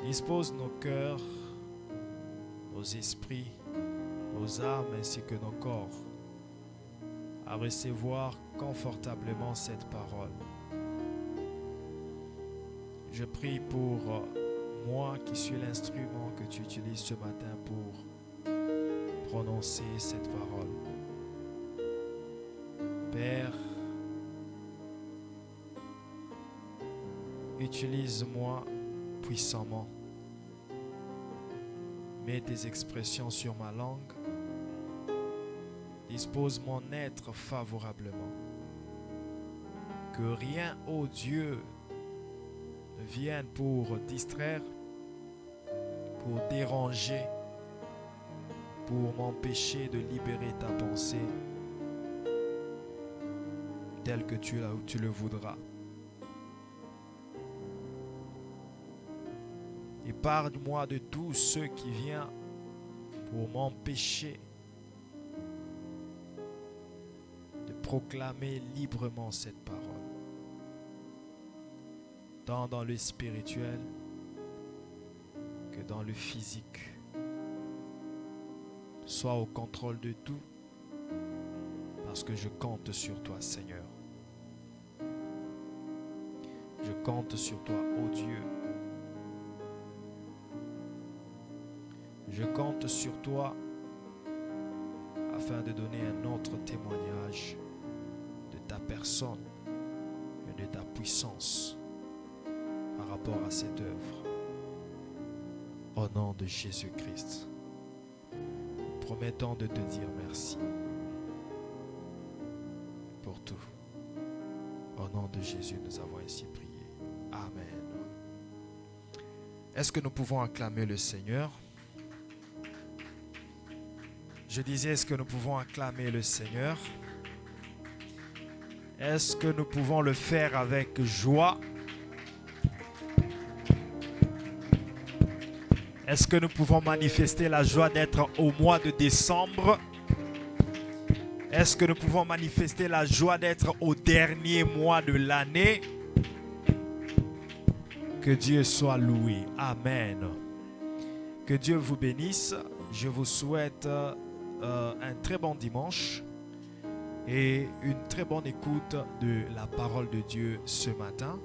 Dispose nos cœurs, nos esprits, nos âmes ainsi que nos corps à recevoir confortablement cette parole. Je prie pour moi qui suis l'instrument que tu utilises ce matin pour prononcer cette parole. Père, utilise-moi puissamment. Mets tes expressions sur ma langue. Dispose mon être favorablement. Que rien, ô Dieu, ne vienne pour distraire, pour déranger, pour m'empêcher de libérer ta pensée telle que tu le voudras. Épargne-moi de tout ce qui vient pour m'empêcher de proclamer librement cette parole, tant dans le spirituel que dans le physique. Sois au contrôle de tout, parce que je compte sur toi, Seigneur. Je compte sur toi, ô Dieu. Je compte sur toi afin de donner un autre témoignage de ta personne et de ta puissance par rapport à cette œuvre. Au nom de Jésus-Christ, nous promettons de te dire merci pour tout. Au nom de Jésus, nous avons ainsi prié. Amen. Est-ce que nous pouvons acclamer le Seigneur? Je disais, est-ce que nous pouvons acclamer le Seigneur? Est-ce que nous pouvons le faire avec joie? Est-ce que nous pouvons manifester la joie d'être au mois de décembre? Est-ce que nous pouvons manifester la joie d'être au dernier mois de l'année? Que Dieu soit loué. Amen. Que Dieu vous bénisse. Je vous souhaite un très bon dimanche et une très bonne écoute de la parole de Dieu ce matin.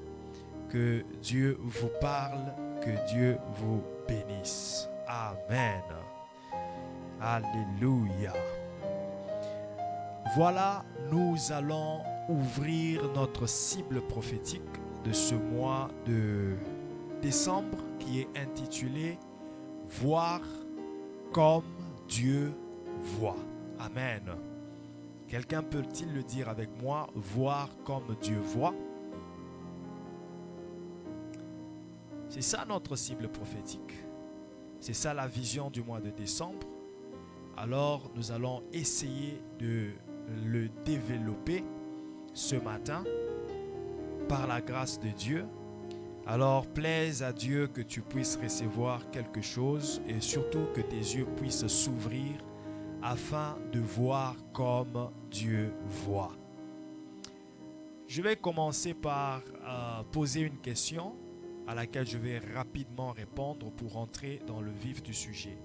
Que Dieu vous parle, que Dieu vous bénisse. Amen. Alléluia. Voilà, nous allons ouvrir notre cible prophétique de ce mois de décembre qui est intitulé « Voir comme Dieu voit ». Amen. Quelqu'un peut-il le dire avec moi? Voir comme Dieu voit. C'est ça notre cible prophétique. C'est ça la vision du mois de décembre. Alors nous allons essayer de le développer ce matin par la grâce de Dieu. Alors plaise à Dieu que tu puisses recevoir quelque chose et surtout que tes yeux puissent s'ouvrir afin de voir comme Dieu voit. Je vais commencer par poser une question à laquelle je vais rapidement répondre pour entrer dans le vif du sujet.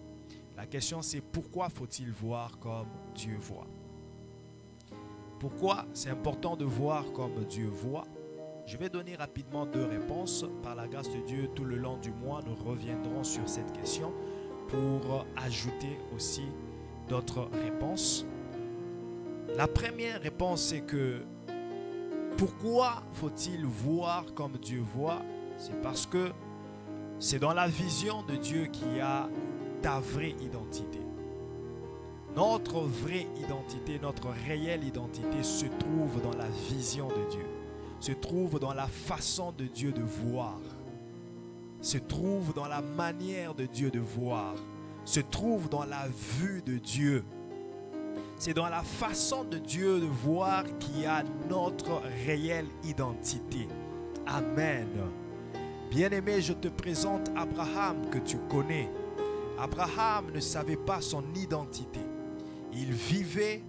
La question c'est: pourquoi faut-il voir comme Dieu voit? Pourquoi c'est important de voir comme Dieu voit? Je vais donner rapidement deux réponses. Par la grâce de Dieu, tout le long du mois, nous reviendrons sur cette question pour ajouter aussi d'autres réponses. La première réponse, c'est que pourquoi faut-il voir comme Dieu voit? C'est parce que c'est dans la vision de Dieu qu'il y a ta vraie identité. Notre vraie identité, notre réelle identité se trouve dans la vision de Dieu, se trouve dans la façon de Dieu de voir, se trouve dans la manière de Dieu de voir, se trouve dans la vue de Dieu. C'est dans la façon de Dieu de voir qu'il y a notre réelle identité. Amen. Bien-aimé, je te présente Abraham que tu connais. Abraham ne savait pas son identité. Il vivait,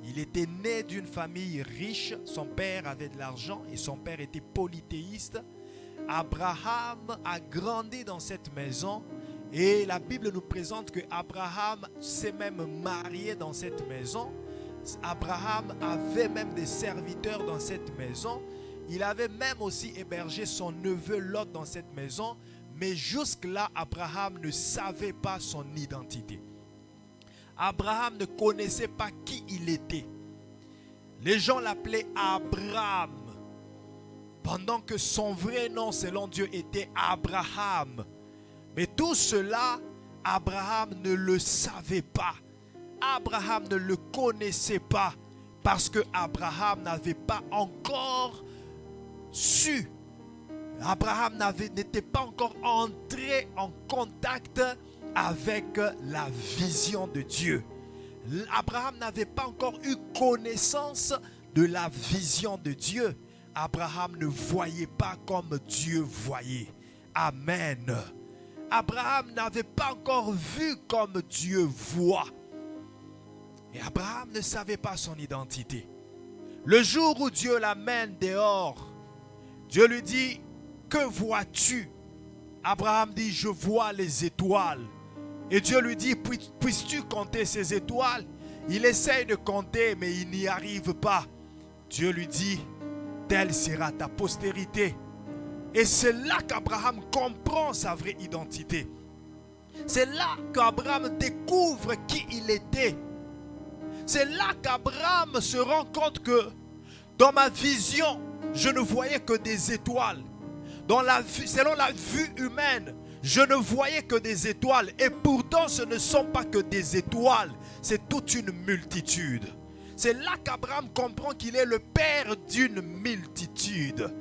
il était né d'une famille riche. Son père avait de l'argent et son père était polythéiste. Abraham a grandi dans cette maison et la Bible nous présente que Abraham s'est même marié dans cette maison. Abraham avait même des serviteurs dans cette maison. Il avait même aussi hébergé son neveu Lot dans cette maison. Mais jusque-là, Abraham ne savait pas son identité. Abraham ne connaissait pas qui il était. Les gens l'appelaient Abraham, pendant que son vrai nom selon Dieu était Abraham. Mais tout cela, Abraham ne le savait pas. Abraham ne le connaissait pas parce que Abraham n'avait pas encore su. Abraham n'était pas encore entré en contact avec la vision de Dieu. Abraham n'avait pas encore eu connaissance de la vision de Dieu. Abraham ne voyait pas comme Dieu voyait. Amen. Abraham n'avait pas encore vu comme Dieu voit. Et Abraham ne savait pas son identité. Le jour où Dieu l'amène dehors, Dieu lui dit, que vois-tu? Abraham dit, je vois les étoiles. Et Dieu lui dit, puisses-tu compter ces étoiles? Il essaye de compter, mais il n'y arrive pas. Dieu lui dit, telle sera ta postérité. Et c'est là qu'Abraham comprend sa vraie identité. C'est là qu'Abraham découvre qui il était. C'est là qu'Abraham se rend compte que dans ma vision, je ne voyais que des étoiles. Selon la vue humaine, je ne voyais que des étoiles. Et pourtant, ce ne sont pas que des étoiles. C'est toute une multitude. C'est là qu'Abraham comprend qu'il est le père d'une multitude.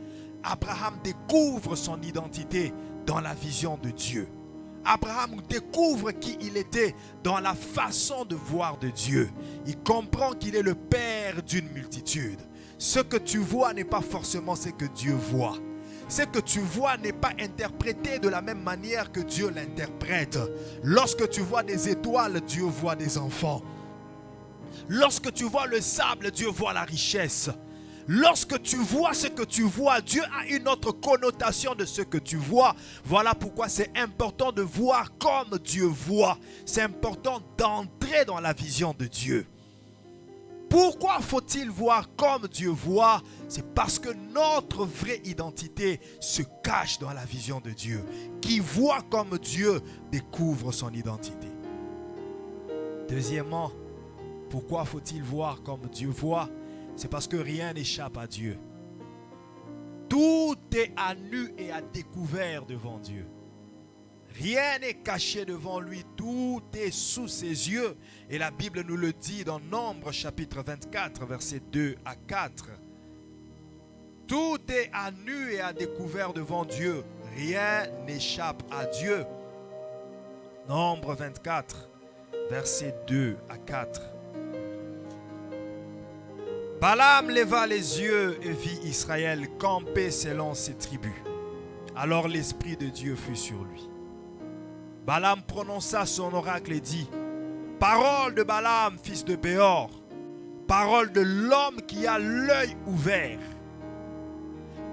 Abraham découvre son identité dans la vision de Dieu. Abraham découvre qui il était dans la façon de voir de Dieu. Il comprend qu'il est le père d'une multitude. Ce que tu vois n'est pas forcément ce que Dieu voit. Ce que tu vois n'est pas interprété de la même manière que Dieu l'interprète. Lorsque tu vois des étoiles, Dieu voit des enfants. Lorsque tu vois le sable, Dieu voit la richesse. Lorsque tu vois ce que tu vois, Dieu a une autre connotation de ce que tu vois. Voilà pourquoi c'est important de voir comme Dieu voit. C'est important d'entrer dans la vision de Dieu. Pourquoi faut-il voir comme Dieu voit? C'est parce que notre vraie identité se cache dans la vision de Dieu. Qui voit comme Dieu découvre son identité. Deuxièmement, pourquoi faut-il voir comme Dieu voit? C'est parce que rien n'échappe à Dieu. Tout est à nu et à découvert devant Dieu. Rien n'est caché devant lui, tout est sous ses yeux. Et la Bible nous le dit dans Nombre chapitre 24, versets 2 à 4. Tout est à nu et à découvert devant Dieu. Rien n'échappe à Dieu. Nombre 24, versets 2 à 4. Balaam leva les yeux et vit Israël camper selon ses tribus. Alors l'Esprit de Dieu fut sur lui. Balaam prononça son oracle et dit, parole de Balaam, fils de Béor, parole de l'homme qui a l'œil ouvert,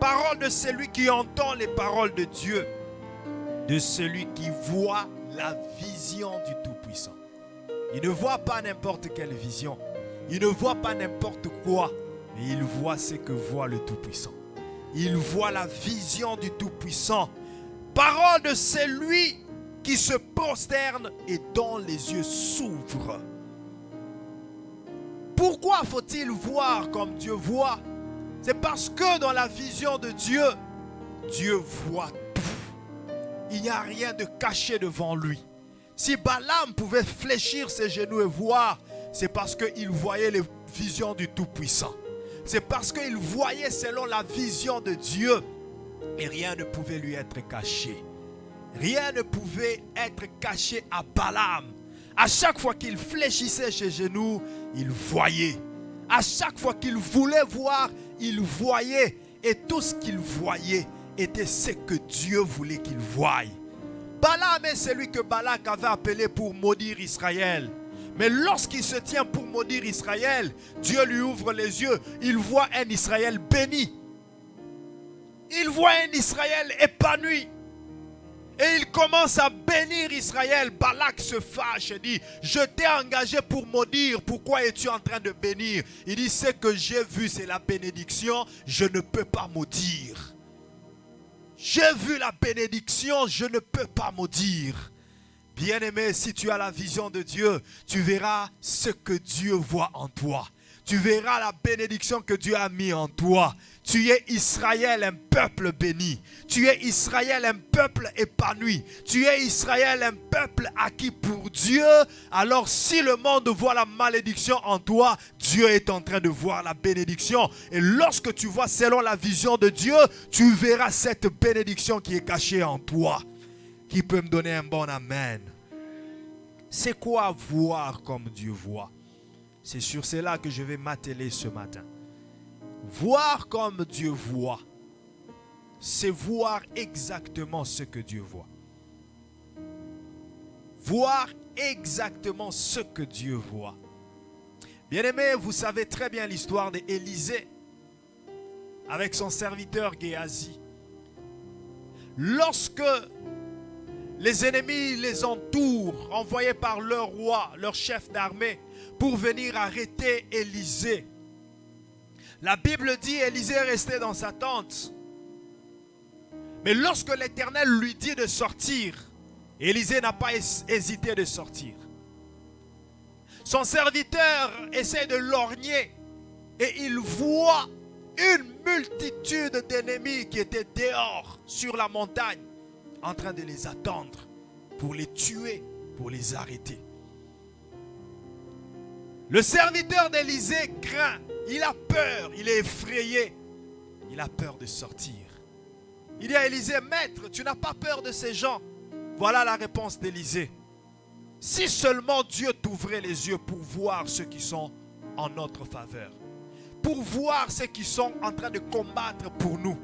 parole de celui qui entend les paroles de Dieu, de celui qui voit la vision du Tout-Puissant. Il ne voit pas n'importe quelle vision, il ne voit pas n'importe quoi, mais il voit ce que voit le Tout-Puissant. Il voit la vision du Tout-Puissant, parole de celui qui se prosterne et dont les yeux s'ouvrent. Pourquoi faut-il voir comme Dieu voit? C'est parce que dans la vision de Dieu, Dieu voit tout. Il n'y a rien de caché devant lui. Si Balaam pouvait fléchir ses genoux et voir, c'est parce qu'il voyait les visions du Tout-Puissant. C'est parce qu'il voyait selon la vision de Dieu et rien ne pouvait lui être caché. Rien ne pouvait être caché à Balaam. À chaque fois qu'il fléchissait ses genoux, il voyait. À chaque fois qu'il voulait voir, il voyait. Et tout ce qu'il voyait était ce que Dieu voulait qu'il voie. Balaam est celui que Balak avait appelé pour maudire Israël. Mais lorsqu'il se tient pour maudire Israël, Dieu lui ouvre les yeux. Il voit un Israël béni. Il voit un Israël épanoui. Et il commence à bénir Israël. Balak se fâche et dit, je t'ai engagé pour maudire. Pourquoi es-tu en train de bénir? Il dit, ce que j'ai vu, c'est la bénédiction. Je ne peux pas maudire. J'ai vu la bénédiction, je ne peux pas maudire. Bien-aimé, si tu as la vision de Dieu, tu verras ce que Dieu voit en toi. Tu verras la bénédiction que Dieu a mis en toi. Tu es Israël, un peuple béni. Tu es Israël, un peuple épanoui. Tu es Israël, un peuple acquis pour Dieu. Alors si le monde voit la malédiction en toi, Dieu est en train de voir la bénédiction. Et lorsque tu vois selon la vision de Dieu, tu verras cette bénédiction qui est cachée en toi. Qui peut me donner un bon amen? C'est quoi voir comme Dieu voit? C'est sur cela que je vais m'atteler ce matin. Voir comme Dieu voit, c'est voir exactement ce que Dieu voit. Voir exactement ce que Dieu voit. Bien-aimés, vous savez très bien l'histoire d'Élisée avec son serviteur Géasi. Lorsque les ennemis les entourent, envoyés par leur roi, leur chef d'armée, pour venir arrêter Élisée. La Bible dit Élisée est resté dans sa tente. Mais lorsque l'Éternel lui dit de sortir, Élisée n'a pas hésité de sortir. Son serviteur essaie de lorgner et il voit une multitude d'ennemis qui étaient dehors sur la montagne en train de les attendre pour les tuer, pour les arrêter. Le serviteur d'Élisée craint, il a peur, il est effrayé, il a peur de sortir. Il dit à Élisée, maître, tu n'as pas peur de ces gens? Voilà la réponse d'Élisée. Si seulement Dieu t'ouvrait les yeux pour voir ceux qui sont en notre faveur, pour voir ceux qui sont en train de combattre pour nous.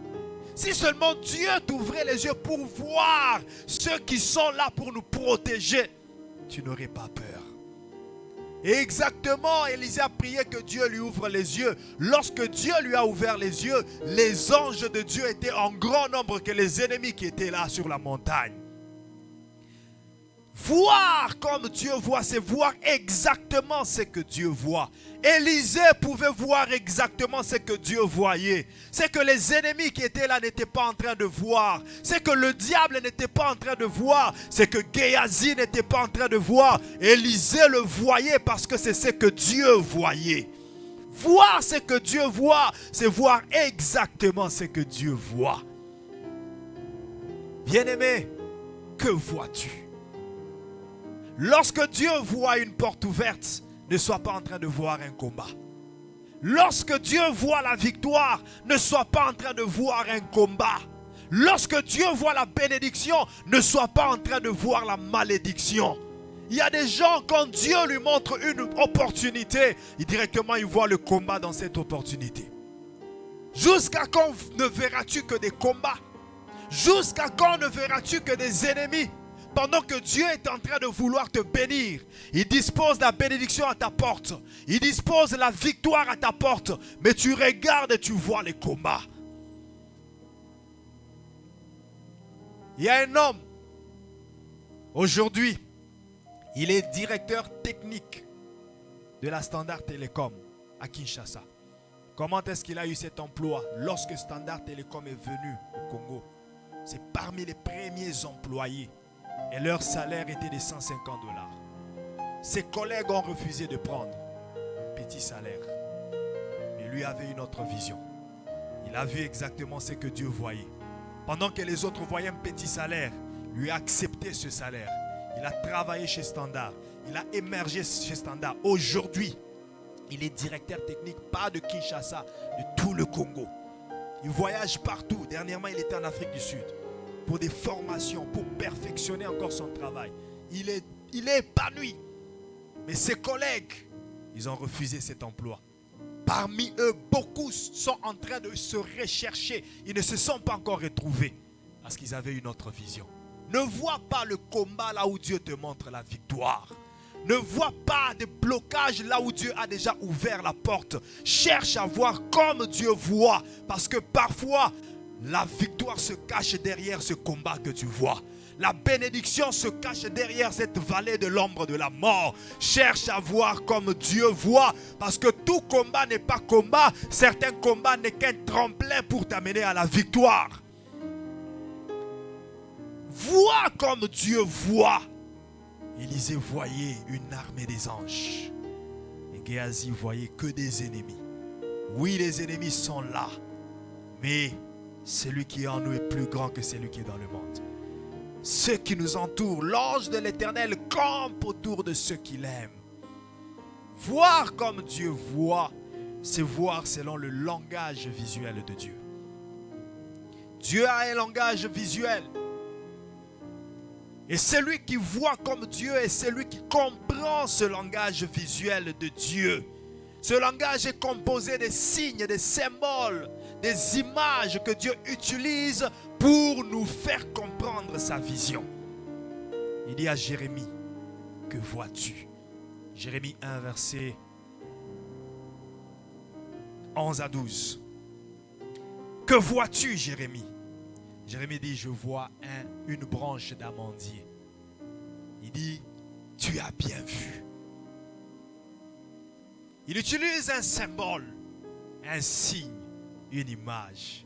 Si seulement Dieu t'ouvrait les yeux pour voir ceux qui sont là pour nous protéger, tu n'aurais pas peur. Et exactement, Élisée a prié que Dieu lui ouvre les yeux. Lorsque Dieu lui a ouvert les yeux, les anges de Dieu étaient en grand nombre que les ennemis qui étaient là sur la montagne. Voir comme Dieu voit, c'est voir exactement ce que Dieu voit. Élisée pouvait voir exactement ce que Dieu voyait. C'est que les ennemis qui étaient là n'étaient pas en train de voir. C'est que le diable n'était pas en train de voir. C'est que Géasi n'était pas en train de voir. Élisée le voyait parce que c'est ce que Dieu voyait. Voir ce que Dieu voit, c'est voir exactement ce que Dieu voit. Bien-aimé, que vois-tu? Lorsque Dieu voit une porte ouverte, ne sois pas en train de voir un combat. Lorsque Dieu voit la victoire, ne sois pas en train de voir un combat. Lorsque Dieu voit la bénédiction, ne sois pas en train de voir la malédiction. Il y a des gens, quand Dieu lui montre une opportunité, directement il voit le combat dans cette opportunité. Jusqu'à quand ne verras-tu que des combats? Jusqu'à quand ne verras-tu que des ennemis? Pendant que Dieu est en train de vouloir te bénir, il dispose la bénédiction à ta porte. Il dispose la victoire à ta porte. Mais tu regardes et tu vois les combats. Il y a un homme, aujourd'hui, il est directeur technique de la Standard Telecom à Kinshasa. Comment est-ce qu'il a eu cet emploi? Lorsque Standard Telecom est venu au Congo, c'est parmi les premiers employés. Et leur salaire était de 150 $. Ses collègues ont refusé de prendre un petit salaire. Mais lui avait une autre vision. Il a vu exactement ce que Dieu voyait. Pendant que les autres voyaient un petit salaire, lui a accepté ce salaire. Il a travaillé chez Standard. Il a émergé chez Standard. Aujourd'hui, il est directeur technique, pas de Kinshasa, de tout le Congo. Il voyage partout. Dernièrement, il était en Afrique du Sud pour des formations, pour perfectionner encore son travail. Il est épanoui. Mais ses collègues, ils ont refusé cet emploi. Parmi eux, beaucoup sont en train de se rechercher. Ils ne se sont pas encore retrouvés parce qu'ils avaient une autre vision. Ne vois pas le combat là où Dieu te montre la victoire. Ne vois pas de blocage là où Dieu a déjà ouvert la porte. Cherche à voir comme Dieu voit. Parce que parfois, La victoire se cache derrière ce combat que tu vois. La bénédiction se cache derrière cette vallée de l'ombre de la mort. Cherche à voir comme Dieu voit, parce que tout combat n'est pas combat. Certains combats n'est qu'un tremplin pour t'amener à la victoire. Vois comme Dieu voit. Élisée voyait une armée des anges. Et Géasi voyait que des ennemis. Oui, les ennemis sont là, mais celui qui est en nous est plus grand que celui qui est dans le monde. Ceux qui nous entourent, l'ange de l'Éternel campe autour de ceux qu'il aime. Voir comme Dieu voit, c'est voir selon le langage visuel de Dieu. Dieu a un langage visuel. Et celui qui voit comme Dieu est celui qui comprend ce langage visuel de Dieu. Ce langage est composé des signes, des symboles, des images que Dieu utilise pour nous faire comprendre sa vision. Il dit à Jérémie, que vois-tu? Jérémie 1, verset 11 à 12. Que vois-tu, Jérémie? Jérémie dit, je vois une branche d'amandier. Il dit, tu as bien vu. Il utilise un symbole, un signe, une image,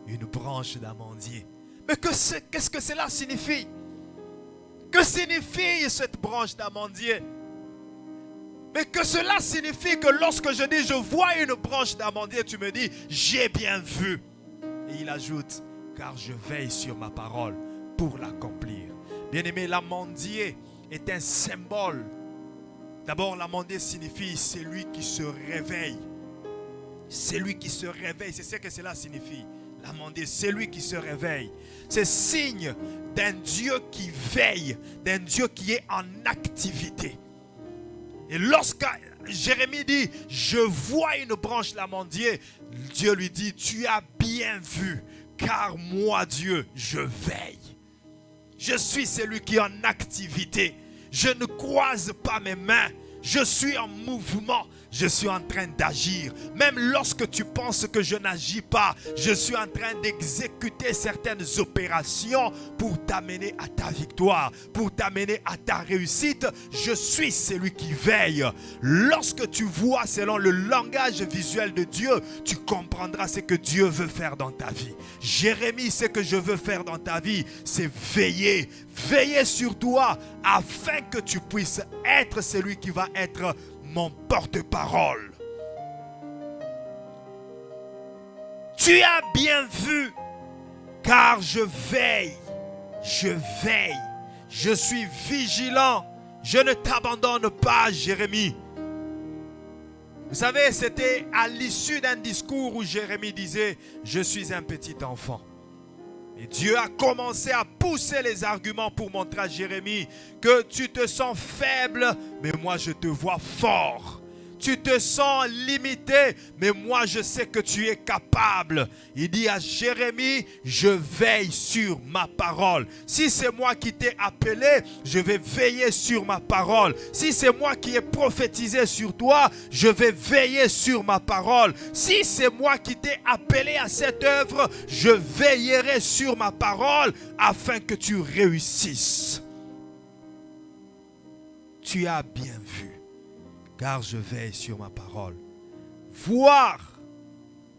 une branche d'amandier. Mais qu'est-ce que cela signifie? Que signifie cette branche d'amandier? Mais que cela signifie que lorsque je dis je vois une branche d'amandier, tu me dis j'ai bien vu. Et il ajoute, car je veille sur ma parole pour l'accomplir. Bien-aimé, l'amandier est un symbole. D'abord, l'amandier signifie celui qui se réveille. Celui qui se réveille, c'est ce que cela signifie. L'amandier, celui qui se réveille. C'est signe d'un Dieu qui veille, d'un Dieu qui est en activité. Et lorsque Jérémie dit, je vois une branche d'amandier, Dieu lui dit, tu as bien vu, car moi, Dieu, je veille. Je suis celui qui est en activité. Je ne croise pas mes mains. Je suis en mouvement. Je suis en train d'agir. Même lorsque tu penses que je n'agis pas, je suis en train d'exécuter certaines opérations pour t'amener à ta victoire, pour t'amener à ta réussite. Je suis celui qui veille. Lorsque tu vois selon le langage visuel de Dieu, tu comprendras ce que Dieu veut faire dans ta vie. Jérémie, ce que je veux faire dans ta vie, c'est veiller. Veiller sur toi afin que tu puisses être celui qui va être mon porte-parole. Tu as bien vu, car je veille, je suis vigilant, je ne t'abandonne pas, Jérémie. Vous savez, c'était à l'issue d'un discours où Jérémie disait, je suis un petit enfant. Et Dieu a commencé à pousser les arguments pour montrer à Jérémie que tu te sens faible, mais moi je te vois fort. Tu te sens limité, mais moi je sais que tu es capable. Il dit à Jérémie, je veille sur ma parole. Si c'est moi qui t'ai appelé, je vais veiller sur ma parole. Si c'est moi qui ai prophétisé sur toi, je vais veiller sur ma parole. Si c'est moi qui t'ai appelé à cette œuvre, je veillerai sur ma parole afin que tu réussisses. Tu as bien vu, car je veille sur ma parole. Voir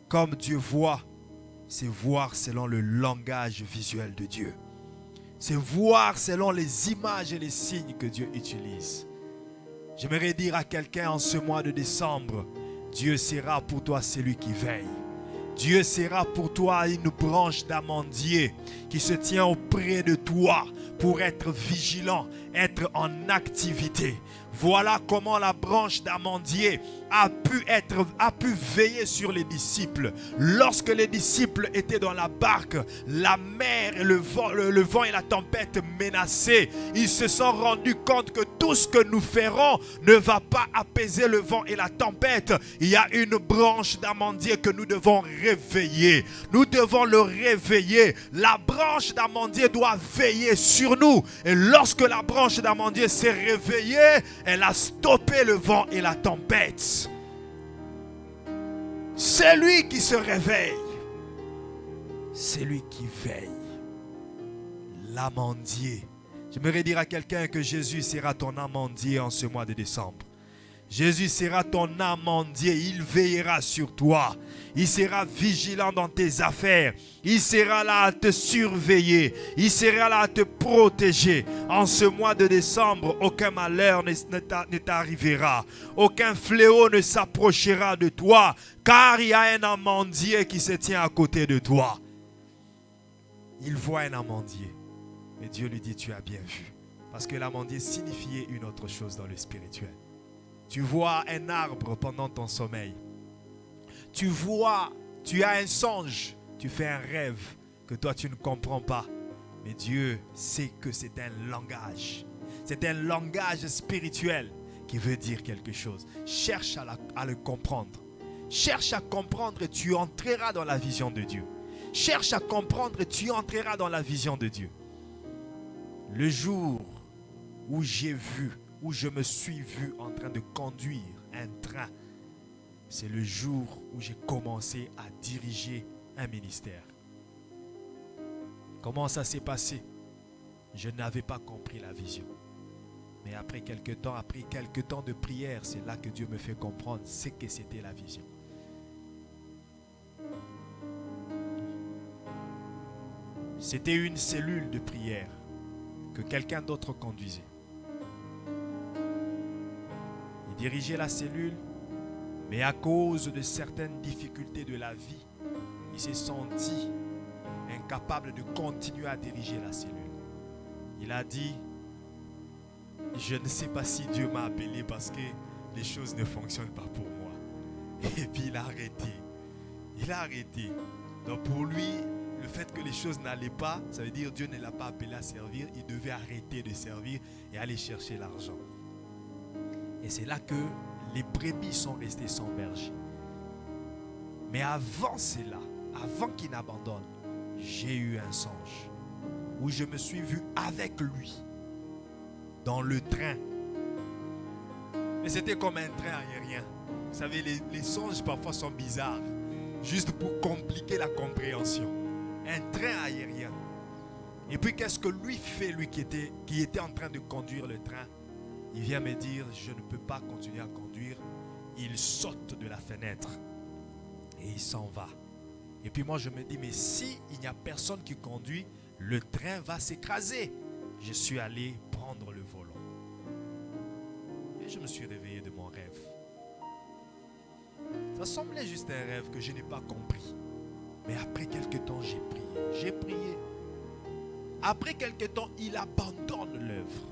comme Dieu voit, c'est voir selon le langage visuel de Dieu. C'est voir selon les images et les signes que Dieu utilise. J'aimerais dire à quelqu'un en ce mois de décembre, Dieu sera pour toi celui qui veille. Dieu sera pour toi une branche d'amandier qui se tient auprès de toi pour être vigilant, être en activité. Voilà comment la branche d'amandier a pu veiller sur les disciples. Lorsque les disciples étaient dans la barque, la mer et le vent et la tempête menaçaient. Ils se sont rendus compte que tout ce que nous ferons ne va pas apaiser le vent et la tempête. Il y a une branche d'amandier que nous devons réveiller. Nous devons le réveiller. La branche d'amandier doit veiller sur nous. Et lorsque la branche d'amandier s'est réveillée, elle a stoppé le vent et la tempête. C'est lui qui se réveille. C'est lui qui veille. L'amandier. J'aimerais dire à quelqu'un que Jésus sera ton amandier en ce mois de décembre. Jésus sera ton amandier, il veillera sur toi. Il sera vigilant dans tes affaires. Il sera là à te surveiller. Il sera là à te protéger. En ce mois de décembre, aucun malheur ne t'arrivera. Aucun fléau ne s'approchera de toi, car il y a un amandier qui se tient à côté de toi. Il voit un amandier. Et Dieu lui dit, tu as bien vu. Parce que l'amandier signifiait une autre chose dans le spirituel. Tu vois un arbre pendant ton sommeil. Tu as un songe. Tu fais un rêve que toi tu ne comprends pas. Mais Dieu sait que c'est un langage. C'est un langage spirituel qui veut dire quelque chose. Cherche à le comprendre. Cherche à comprendre et tu entreras dans la vision de Dieu. Cherche à comprendre et tu entreras dans la vision de Dieu. Le jour où où je me suis vu en train de conduire un train, c'est le jour où j'ai commencé à diriger un ministère. Comment ça s'est passé? Je n'avais pas compris la vision. Mais après quelques temps de prière, c'est là que Dieu me fait comprendre ce que c'était la vision. C'était une cellule de prière que quelqu'un d'autre conduisait. Il dirigeait la cellule, mais à cause de certaines difficultés de la vie, il s'est senti incapable de continuer à diriger la cellule. Il a dit, je ne sais pas si Dieu m'a appelé parce que les choses ne fonctionnent pas pour moi. Et puis il a arrêté. Il a arrêté. Donc pour lui, le fait que les choses n'allaient pas, ça veut dire Dieu ne l'a pas appelé à servir. Il devait arrêter de servir et aller chercher l'argent. Et c'est là que les brebis sont restées sans berger. Mais avant cela, avant qu'il n'abandonne, j'ai eu un songe où je me suis vu avec lui dans le train. Mais c'était comme un train aérien. Vous savez, les songes parfois sont bizarres, juste pour compliquer la compréhension. Un train aérien. Et puis qu'est-ce que lui fait, lui qui était en train de conduire le train? Il vient me dire, je ne peux pas continuer à conduire. Il saute de la fenêtre et il s'en va. Et puis moi je me dis, mais si il n'y a personne qui conduit, le train va s'écraser. Je suis allé prendre le volant. Et je me suis réveillé de mon rêve. Ça semblait juste un rêve que je n'ai pas compris. Mais après quelques temps, j'ai prié. J'ai prié. Après quelques temps, il abandonne l'œuvre.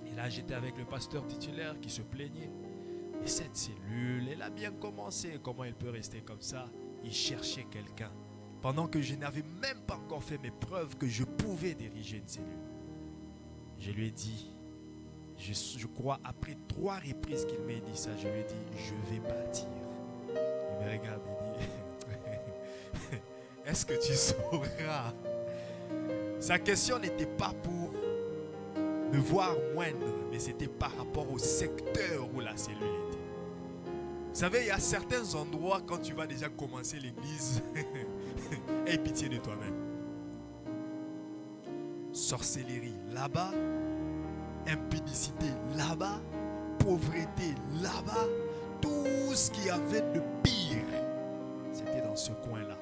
Et là, j'étais avec le pasteur titulaire qui se plaignait. Et cette cellule, elle a bien commencé. Comment elle peut rester comme ça? Il cherchait quelqu'un. Pendant que je n'avais même pas encore fait mes preuves que je pouvais diriger une cellule. Je lui ai dit, je crois après 3 reprises qu'il m'a dit ça, je lui ai dit, je vais partir. Il me regarde et dit, est-ce que tu sauras? Sa question n'était pas pour me voir moindre, mais c'était par rapport au secteur où la cellule était. Vous savez, il y a certains endroits, quand tu vas déjà commencer l'église, aie pitié de toi-même. Sorcellerie là-bas, impudicité là-bas, pauvreté là-bas, tout ce qu'il y avait de pire, c'était dans ce coin-là.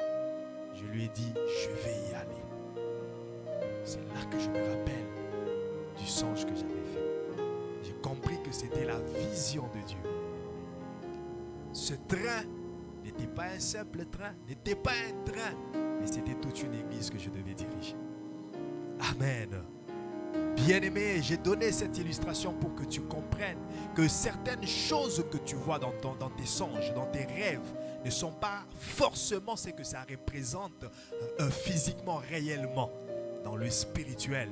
Je lui ai dit, je vais y aller. C'est là que je me rappelle du songe que j'avais fait. J'ai compris que c'était la vision de Dieu. Ce train n'était pas un simple train, n'était pas un train, mais c'était toute une église que je devais diriger. Amen. Bien-aimé, j'ai donné cette illustration pour que tu comprennes que certaines choses que tu vois dans tes songes, dans tes rêves, ne sont pas forcément ce que ça représente physiquement, réellement. Dans le spirituel,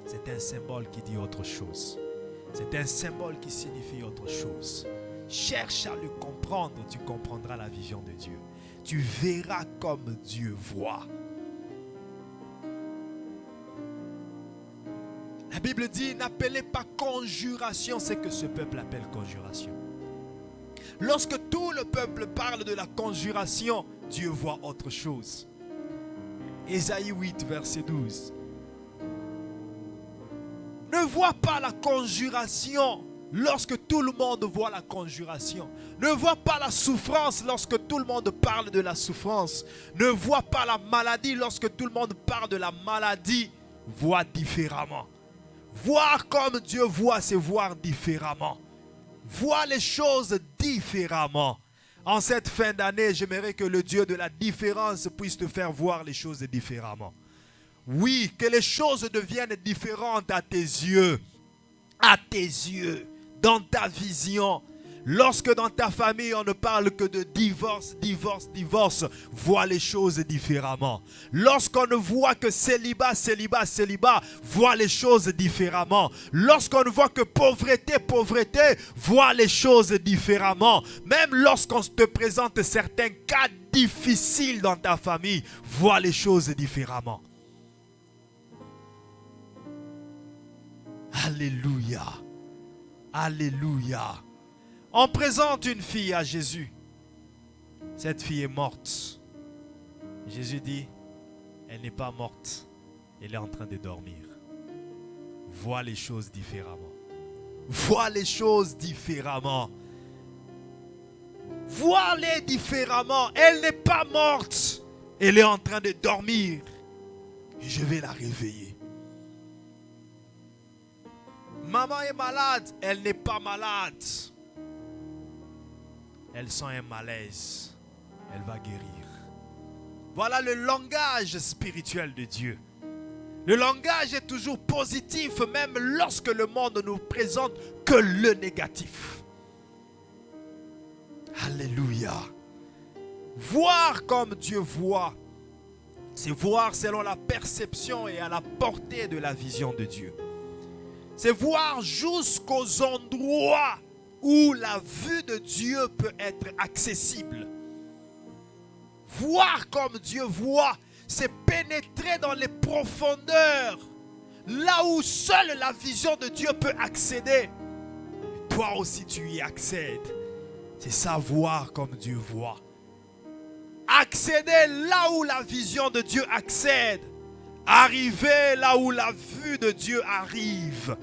c'est un symbole qui dit autre chose. C'est un symbole qui signifie autre chose. Cherche à le comprendre, tu comprendras la vision de Dieu. Tu verras comme Dieu voit. La Bible dit, n'appelez pas conjuration ce que ce peuple appelle conjuration. Lorsque tout le peuple parle de la conjuration, Dieu voit autre chose. Ésaïe 8, verset 12. Ne vois pas la conjuration lorsque tout le monde voit la conjuration. Ne vois pas la souffrance lorsque tout le monde parle de la souffrance. Ne vois pas la maladie lorsque tout le monde parle de la maladie. Vois différemment. Voir comme Dieu voit, c'est voir différemment. Vois les choses différemment. En cette fin d'année, j'aimerais que le Dieu de la différence puisse te faire voir les choses différemment. Oui, que les choses deviennent différentes à tes yeux, dans ta vision. Lorsque dans ta famille on ne parle que de divorce, vois les choses différemment. Lorsqu'on ne voit que célibat, vois les choses différemment. Lorsqu'on ne voit que pauvreté, vois les choses différemment. Même lorsqu'on te présente certains cas difficiles dans ta famille, vois les choses différemment. Alléluia. Alléluia. On présente une fille à Jésus. Cette fille est morte. Jésus dit, elle n'est pas morte. Elle est en train de dormir. Vois les choses différemment. Vois les choses différemment. Vois-les différemment. Elle n'est pas morte. Elle est en train de dormir. Et je vais la réveiller. Maman est malade. Elle n'est pas malade. Elle sent un malaise. Elle va guérir. Voilà le langage spirituel de Dieu. Le langage est toujours positif, même lorsque le monde ne nous présente que le négatif. Alléluia. Voir comme Dieu voit, c'est voir selon la perception et à la portée de la vision de Dieu. C'est voir jusqu'aux endroits où la vue de Dieu peut être accessible. Voir comme Dieu voit, c'est pénétrer dans les profondeurs, là où seule la vision de Dieu peut accéder. Et toi aussi tu y accèdes. C'est ça, voir comme Dieu voit. Accéder là où la vision de Dieu accède. Arriver là où la vue de Dieu arrive.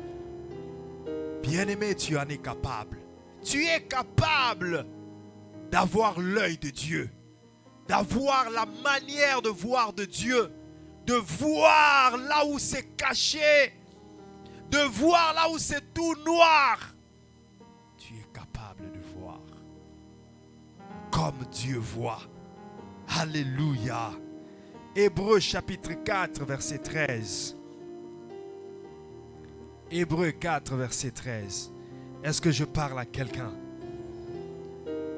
Bien-aimé, tu en es capable. Tu es capable d'avoir l'œil de Dieu, d'avoir la manière de voir de Dieu, de voir là où c'est caché, de voir là où c'est tout noir. Tu es capable de voir comme Dieu voit. Alléluia. Hébreux chapitre 4, verset 13. Hébreux 4, verset 13. Est-ce que je parle à quelqu'un?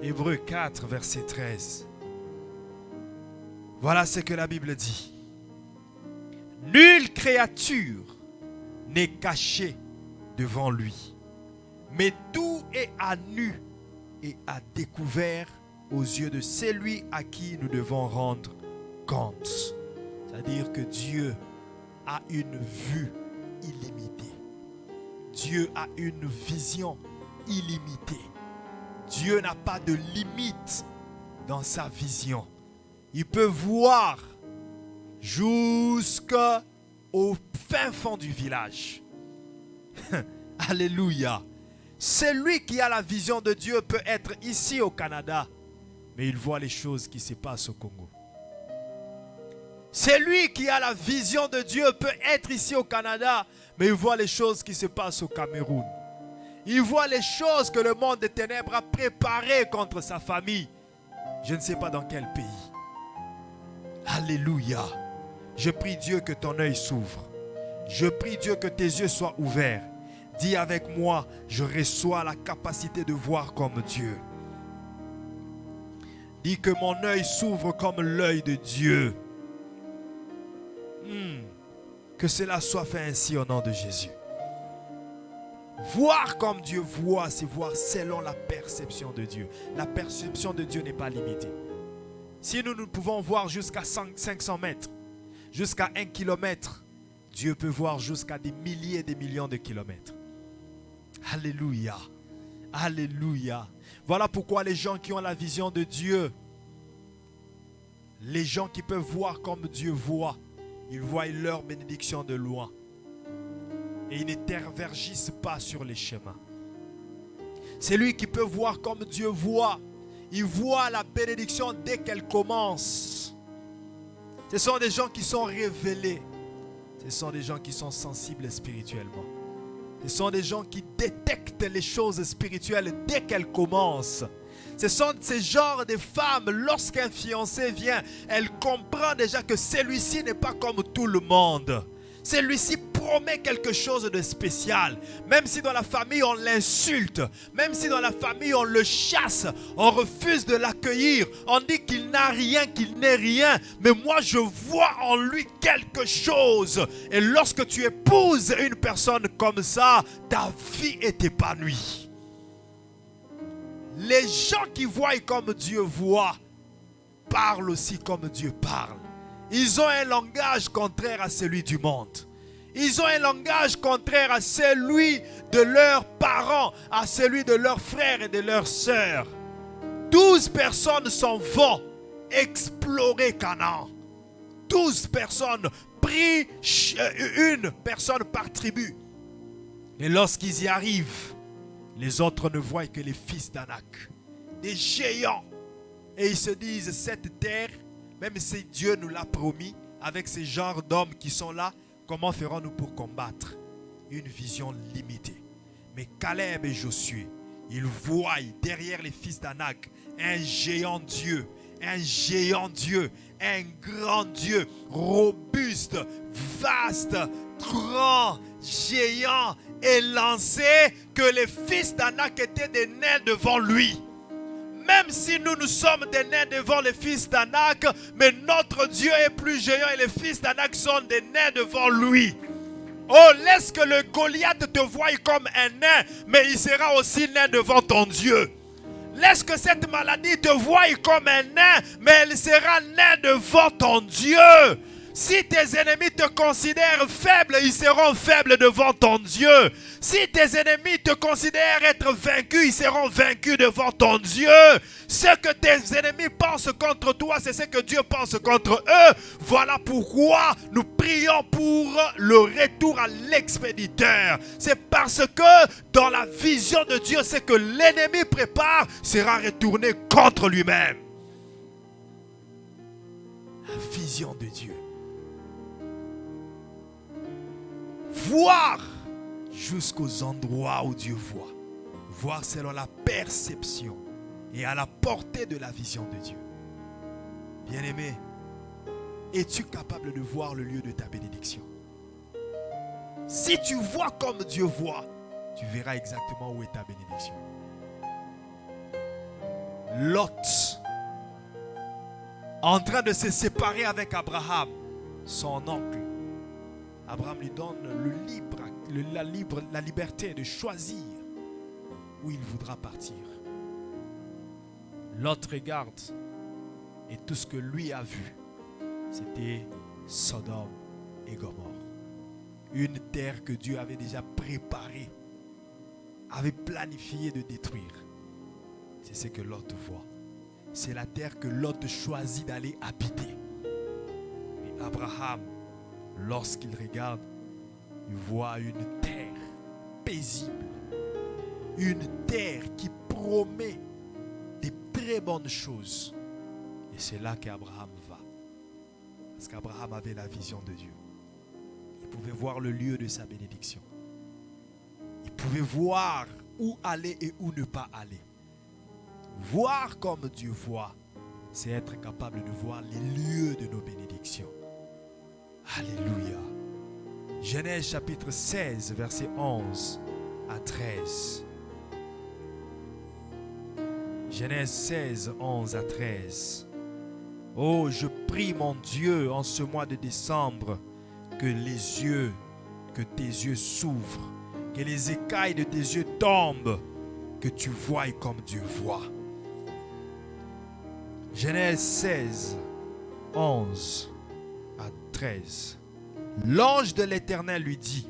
Hébreux 4, verset 13. Voilà ce que la Bible dit. Nulle créature n'est cachée devant lui, mais tout est à nu et à découvert aux yeux de celui à qui nous devons rendre compte. C'est-à-dire que Dieu a une vue illimitée. Dieu a une vision illimitée. Dieu n'a pas de limite dans sa vision. Il peut voir jusqu'au fin fond du village. Alléluia. Celui qui a la vision de Dieu peut être ici au Canada, mais il voit les choses qui se passent au Congo. Celui qui a la vision de Dieu peut être ici au Canada, mais il voit les choses qui se passent au Cameroun. Il voit les choses que le monde des ténèbres a préparées contre sa famille. Je ne sais pas dans quel pays. Alléluia. Je prie Dieu que ton œil s'ouvre. Je prie Dieu que tes yeux soient ouverts. Dis avec moi, je reçois la capacité de voir comme Dieu. Dis que mon œil s'ouvre comme l'œil de Dieu. Que cela soit fait ainsi au nom de Jésus. Voir comme Dieu voit, c'est voir selon la perception de Dieu. La perception de Dieu n'est pas limitée. Si nous pouvons voir jusqu'à 500 mètres, jusqu'à 1 kilomètre, Dieu peut voir jusqu'à des milliers et des millions de kilomètres. Alléluia. Alléluia. Voilà pourquoi les gens qui ont la vision de Dieu, Les gens qui peuvent voir comme Dieu voit, ils voient leur bénédiction de loin. Et ils ne tervergissent pas sur les chemins. C'est lui qui peut voir comme Dieu voit. Il voit la bénédiction dès qu'elle commence. Ce sont des gens qui sont révélés. Ce sont des gens qui sont sensibles spirituellement. Ce sont des gens qui détectent les choses spirituelles dès qu'elles commencent. Ce sont ces genres de femmes, lorsqu'un fiancé vient, elle comprend déjà que celui-ci n'est pas comme tout le monde. Celui-ci promet quelque chose de spécial. Même si dans la famille on l'insulte, même si dans la famille on le chasse, on refuse de l'accueillir, on dit qu'il n'a rien, qu'il n'est rien. Mais moi je vois en lui quelque chose. Et lorsque tu épouses une personne comme ça, ta vie est épanouie. Les gens qui voient comme Dieu voit, parlent aussi comme Dieu parle. Ils ont un langage contraire à celui du monde. Ils ont un langage contraire à celui de leurs parents, à celui de leurs frères et de leurs sœurs. 12 personnes s'en vont explorer Canaan. 12 personnes, pris une personne par tribu. Et lorsqu'ils y arrivent, les autres ne voient que les fils d'Anak, des géants. Et ils se disent, cette terre, même si Dieu nous l'a promis, avec ces genres d'hommes qui sont là, comment ferons-nous pour combattre? Une vision limitée. Mais Caleb et Josué, ils voient derrière les fils d'Anak un géant Dieu, un grand Dieu, robuste, vaste, grand, géant, élancé, que les fils d'Anak étaient des nains devant lui. Même si nous sommes des nains devant les fils d'Anak, mais notre Dieu est plus géant et les fils d'Anak sont des nains devant lui. Oh, laisse que le Goliath te voie comme un nain, mais il sera aussi nain devant ton Dieu. Laisse que cette maladie te voie comme un nain, mais elle sera nain devant ton Dieu. Si tes ennemis te considèrent faible, ils seront faibles devant ton Dieu. Si tes ennemis te considèrent être vaincus, ils seront vaincus devant ton Dieu. Ce que tes ennemis pensent contre toi, c'est ce que Dieu pense contre eux. Voilà pourquoi nous prions pour le retour à l'expéditeur. C'est parce que dans la vision de Dieu, ce que l'ennemi prépare sera retourné contre lui-même. La vision de Dieu. Voir jusqu'aux endroits où Dieu voit. Voir selon la perception et à la portée de la vision de Dieu. Bien-aimé, es-tu capable de voir le lieu de ta bénédiction? Si tu vois comme Dieu voit, tu verras exactement où est ta bénédiction. Lot, en train de se séparer avec Abraham, son oncle, Abraham lui donne la liberté de choisir où il voudra partir. Lot regarde et tout ce que lui a vu, c'était Sodome et Gomorrhe. Une terre que Dieu avait déjà préparée, avait planifié de détruire. C'est ce que Lot voit. C'est la terre que Lot choisit d'aller habiter. Et Abraham, lorsqu'il regarde, il voit une terre paisible. Une terre qui promet des très bonnes choses. Et c'est là qu'Abraham va. Parce qu'Abraham avait la vision de Dieu. Il pouvait voir le lieu de sa bénédiction. Il pouvait voir où aller et où ne pas aller. Voir comme Dieu voit, c'est être capable de voir les lieux de nos bénédictions. Alléluia. Genèse chapitre 16, verset 11 à 13. Genèse 16, 11 à 13. Oh, je prie mon Dieu en ce mois de décembre que tes yeux s'ouvrent, que les écailles de tes yeux tombent, que tu voies comme Dieu voit. Genèse 16, 11 à 13. L'ange de l'Éternel lui dit,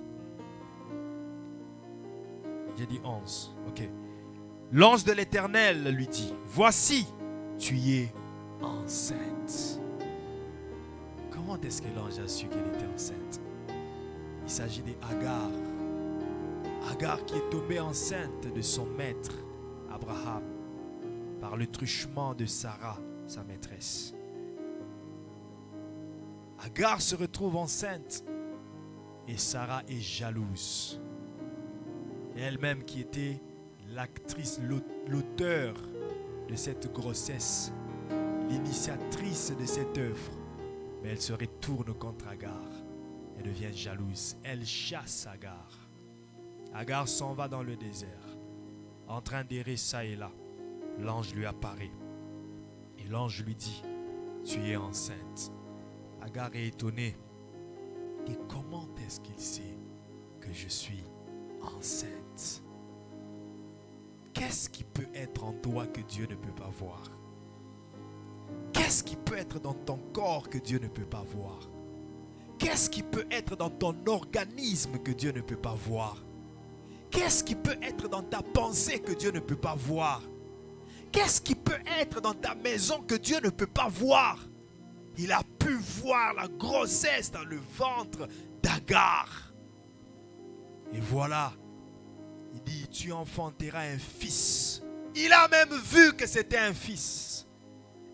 j'ai dit 11, ok. L'ange de l'Éternel lui dit, voici, tu es enceinte comment est-ce que l'ange a su qu'elle était enceinte? Il s'agit d'Agar. Agar qui est tombée enceinte de son maître, Abraham, par le truchement de Sarah, sa maîtresse. Agar se retrouve enceinte et Sarah est jalouse. Et elle-même qui était l'actrice, l'auteur de cette grossesse, l'initiatrice de cette œuvre, mais elle se retourne contre Agar. Elle devient jalouse. Elle chasse Agar. Agar s'en va dans le désert, en train d'errer ça et là. L'ange lui apparaît. Et l'ange lui dit, tu es enceinte. Agar est étonnée. Et comment est-ce qu'il sait que je suis enceinte? Qu'est-ce qui peut être en toi que Dieu ne peut pas voir? Qu'est-ce qui peut être dans ton corps que Dieu ne peut pas voir? Qu'est-ce qui peut être dans ton organisme que Dieu ne peut pas voir? Qu'est-ce qui peut être dans ta pensée que Dieu ne peut pas voir? Qu'est-ce qui peut être dans ta maison que Dieu ne peut pas voir? Il a pu voir la grossesse dans le ventre d'Agar. Et voilà, il dit, tu enfanteras un fils. Il a même vu que c'était un fils.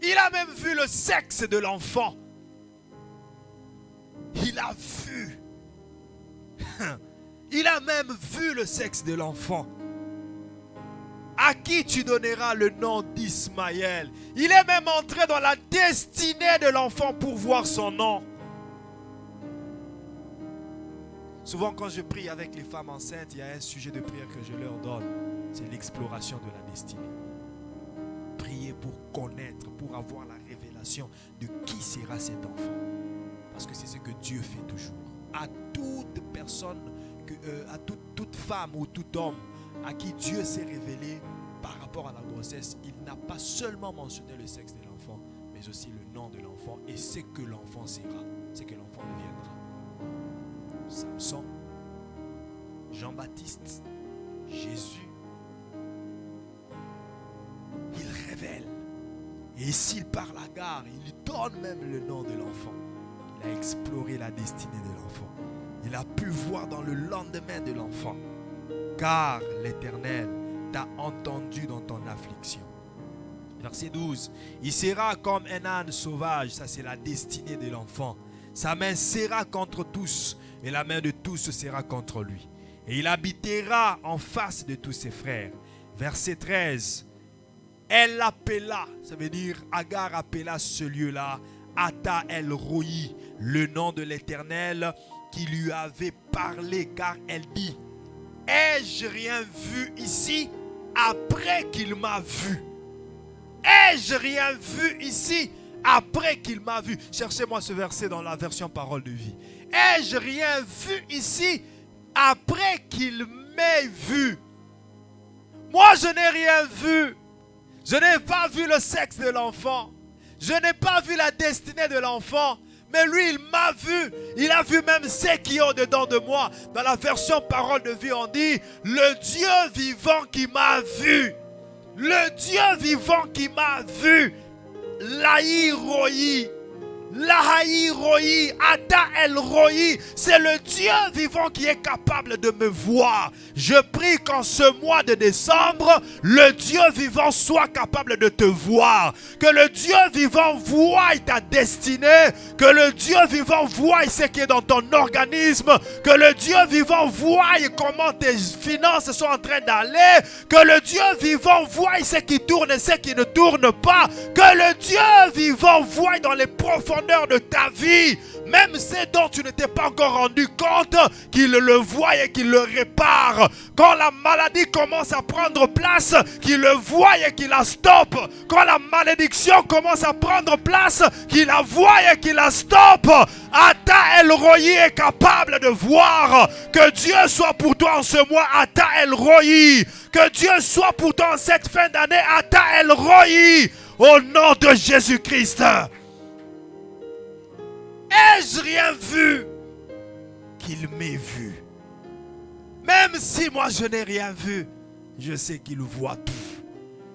Il a même vu le sexe de l'enfant. Il a vu. Il a même vu le sexe de l'enfant. À qui tu donneras le nom d'Ismaël? Il est même entré dans la destinée de l'enfant pour voir son nom. Souvent quand je prie avec les femmes enceintes, il y a un sujet de prière que je leur donne. C'est l'exploration de la destinée. Prier pour connaître, pour avoir la révélation de qui sera cet enfant. Parce que c'est ce que Dieu fait toujours. À toute personne, à toute femme ou tout homme à qui Dieu s'est révélé par rapport à la grossesse, il n'a pas seulement mentionné le sexe de l'enfant, mais aussi le nom de l'enfant et ce que l'enfant sera, ce que l'enfant deviendra. Samson, Jean-Baptiste, Jésus, il révèle. Et s'il parle à Agar, il lui donne même le nom de l'enfant. Il a exploré la destinée de l'enfant. Il a pu voir dans le lendemain de l'enfant. Car l'Éternel t'a entendu dans ton affliction. Verset 12. Il sera comme un âne sauvage. Ça, c'est la destinée de l'enfant. Sa main sera contre tous et la main de tous sera contre lui. Et il habitera en face de tous ses frères. Verset 13. Elle l'appela, ça veut dire Agar appela ce lieu-là Ata El Roi, le nom de l'Éternel qui lui avait parlé, car elle dit, ai-je rien vu ici après qu'il m'a vu? Ai-je rien vu ici après qu'il m'a vu? Cherchez-moi ce verset dans la version Parole de vie. Ai-je rien vu ici après qu'il m'ait vu? Moi, je n'ai rien vu. Je n'ai pas vu le sexe de l'enfant. Je n'ai pas vu la destinée de l'enfant. Mais lui, il m'a vu. Il a vu même ce qui est au-dedans de moi. Dans la version Parole de vie, on dit, le Dieu vivant qui m'a vu. Le Dieu vivant qui m'a vu. Laï Roi. Lahaï Roi, Ata El Roi, c'est le Dieu vivant qui est capable de me voir. Je prie qu'en ce mois de décembre, le Dieu vivant soit capable de te voir. Que le Dieu vivant voie ta destinée. Que le Dieu vivant voie ce qui est dans ton organisme. Que le Dieu vivant voie comment tes finances sont en train d'aller. Que le Dieu vivant voie ce qui tourne et ce qui ne tourne pas. Que le Dieu vivant voie dans les profondeurs de ta vie, même ce dont tu ne t'es pas encore rendu compte, qu'il le voie et qu'il le répare. Quand la maladie commence à prendre place, qu'il le voie et qu'il la stoppe. Quand la malédiction commence à prendre place, qu'il la voie et qu'il la stoppe. Ata El Roi est capable de voir. Que Dieu soit pour toi en ce mois, Ata El Roi. Que Dieu soit pour toi en cette fin d'année, Ata El Roi. Au nom de Jésus-Christ. Ai-je rien vu qu'il m'ait vu? Même si moi je n'ai rien vu, je sais qu'il voit tout.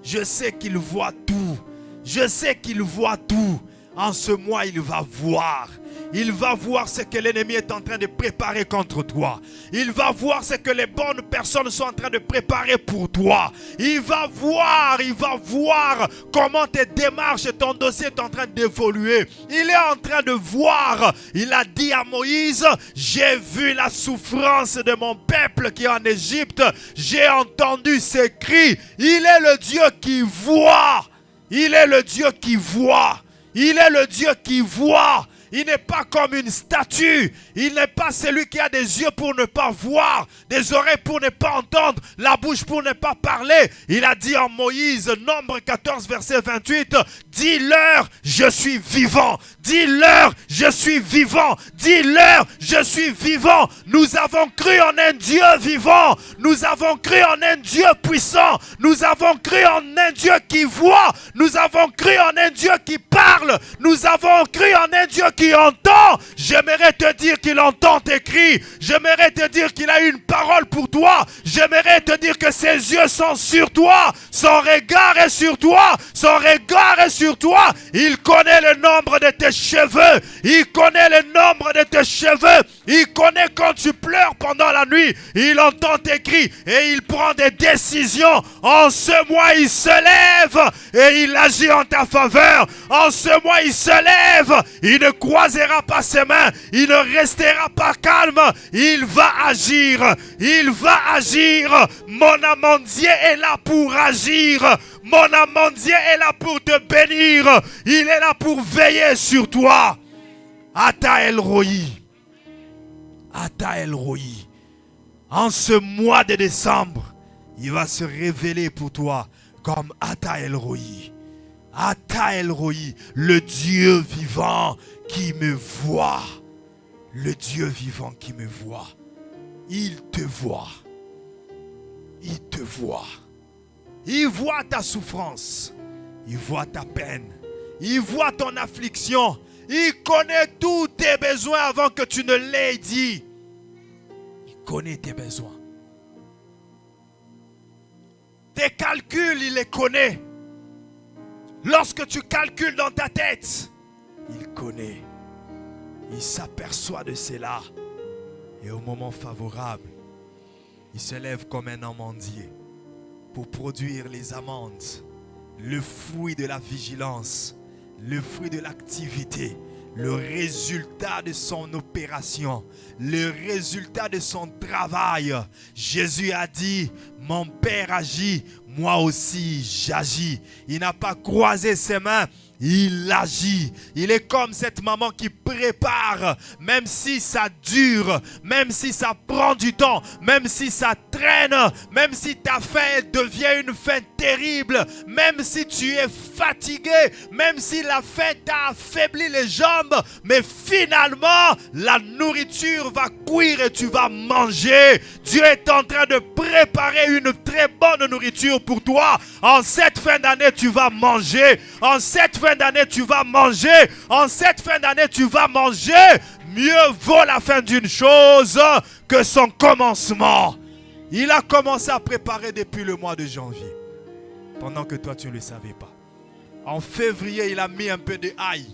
Je sais qu'il voit tout. Je sais qu'il voit tout. En ce mois, il va voir. Il va voir ce que l'ennemi est en train de préparer contre toi. Il va voir ce que les bonnes personnes sont en train de préparer pour toi. Il va voir comment tes démarches et ton dossier est en train d'évoluer. Il est en train de voir. Il a dit à Moïse, j'ai vu la souffrance de mon peuple qui est en Égypte. J'ai entendu ses cris. Il est le Dieu qui voit. Il est le Dieu qui voit. Il est le Dieu qui voit. Il n'est pas comme une statue. Il n'est pas celui qui a des yeux pour ne pas voir, des oreilles pour ne pas entendre, la bouche pour ne pas parler. Il a dit en Moïse, Nombre 14, verset 28, « Dis-leur, je suis vivant. Dis-leur, je suis vivant. Dis-leur, je suis vivant. » Nous avons cru en un Dieu vivant. Nous avons cru en un Dieu puissant. Nous avons cru en un Dieu qui voit. Nous avons cru en un Dieu qui parle. Nous avons cru en un Dieu qui entend. J'aimerais te dire qu'il entend tes cris. J'aimerais te dire qu'il a une parole pour toi. J'aimerais te dire que ses yeux sont sur toi. Son regard est sur toi. Son regard est sur toi. Il connaît le nombre de tes cheveux. Il connaît le nombre de tes cheveux. Il connaît quand tu pleures pendant la nuit. Il entend tes cris et il prend des décisions. En ce mois, il se lève et il agit en ta faveur. En ce mois, il se lève. Il ne croisera pas ses mains. Il ne restera pas calme. Il va agir. Il va agir. Mon amandier est là pour agir. Mon amandier est là pour te bénir. Il est là pour veiller sur toi. Ata El Roi. Ata El Roi. En ce mois de décembre, il va se révéler pour toi comme Ata El Roi. Ata El Roi, le Dieu vivant qui me voit. Le Dieu vivant qui me voit. Il te voit. Il te voit. Il voit ta souffrance. Il voit ta peine. Il voit ton affliction. Il connaît tous tes besoins avant que tu ne l'aies dit. Il connaît tes besoins. Tes calculs, il les connaît. Lorsque tu calcules dans ta tête, il connaît. Il s'aperçoit de cela. Et au moment favorable, il se lève comme un amandier pour produire les amandes, le fruit de la vigilance, le fruit de l'activité, le résultat de son opération, le résultat de son travail. Jésus a dit, mon Père agit, moi aussi j'agis. Il n'a pas croisé ses mains. Il agit. Il est comme cette maman qui prépare, même si ça dure, même si ça prend du temps, même si ça traîne, même si ta faim devient une faim terrible, même si tu es fatigué, même si la faim t'a affaibli les jambes, mais finalement, la nourriture va cuire et tu vas manger. Dieu est en train de préparer une très bonne nourriture pour toi. En cette fin d'année, tu vas manger. En cette fin d'année, tu vas manger. En cette fin d'année, tu vas manger. Mieux vaut la fin d'une chose que son commencement. Il a commencé à préparer depuis le mois de janvier. Pendant que toi, tu ne le savais pas. En février, il a mis un peu de ail.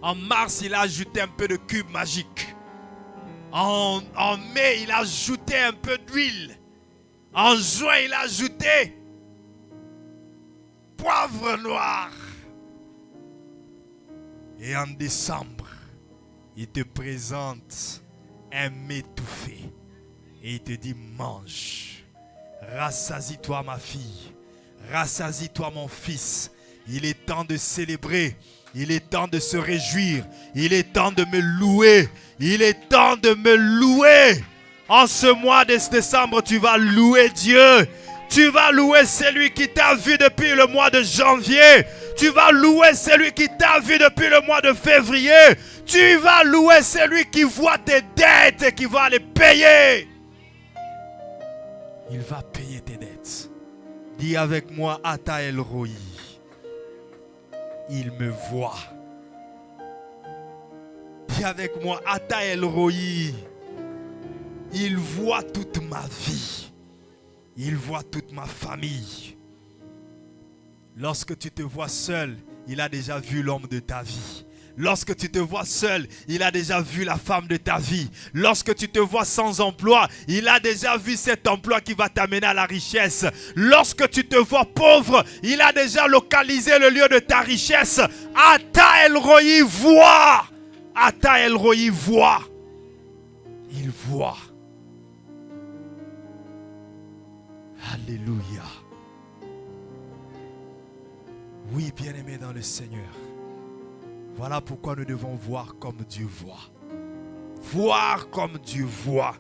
En mars, il a ajouté un peu de cube magique. En mai, il a ajouté un peu d'huile. En juin, il a ajouté poivre noir. Et en décembre, il te présente un métouffé. Et il te dit, mange. Rassasie-toi ma fille. Rassasie-toi mon fils. Il est temps de célébrer. Il est temps de se réjouir. Il est temps de me louer. Il est temps de me louer. En ce mois de décembre, tu vas louer Dieu. Tu vas louer celui qui t'a vu depuis le mois de janvier. Tu vas louer celui qui t'a vu depuis le mois de février. Tu vas louer celui qui voit tes dettes et qui va les payer. Il va payer tes dettes. Dis avec moi, Ata El Roi. Il me voit. Dis avec moi, Ata El Roi. Il voit toute ma vie. Il voit toute ma famille. Lorsque tu te vois seul, il a déjà vu l'homme de ta vie. Lorsque tu te vois seul, il a déjà vu la femme de ta vie. Lorsque tu te vois sans emploi, il a déjà vu cet emploi qui va t'amener à la richesse. Lorsque tu te vois pauvre, il a déjà localisé le lieu de ta richesse. Ata El Roi voit. Ata El Roi voit. Il voit. Alléluia. Oui, bien-aimés dans le Seigneur. Voilà pourquoi nous devons voir comme Dieu voit. Voir comme Dieu voit,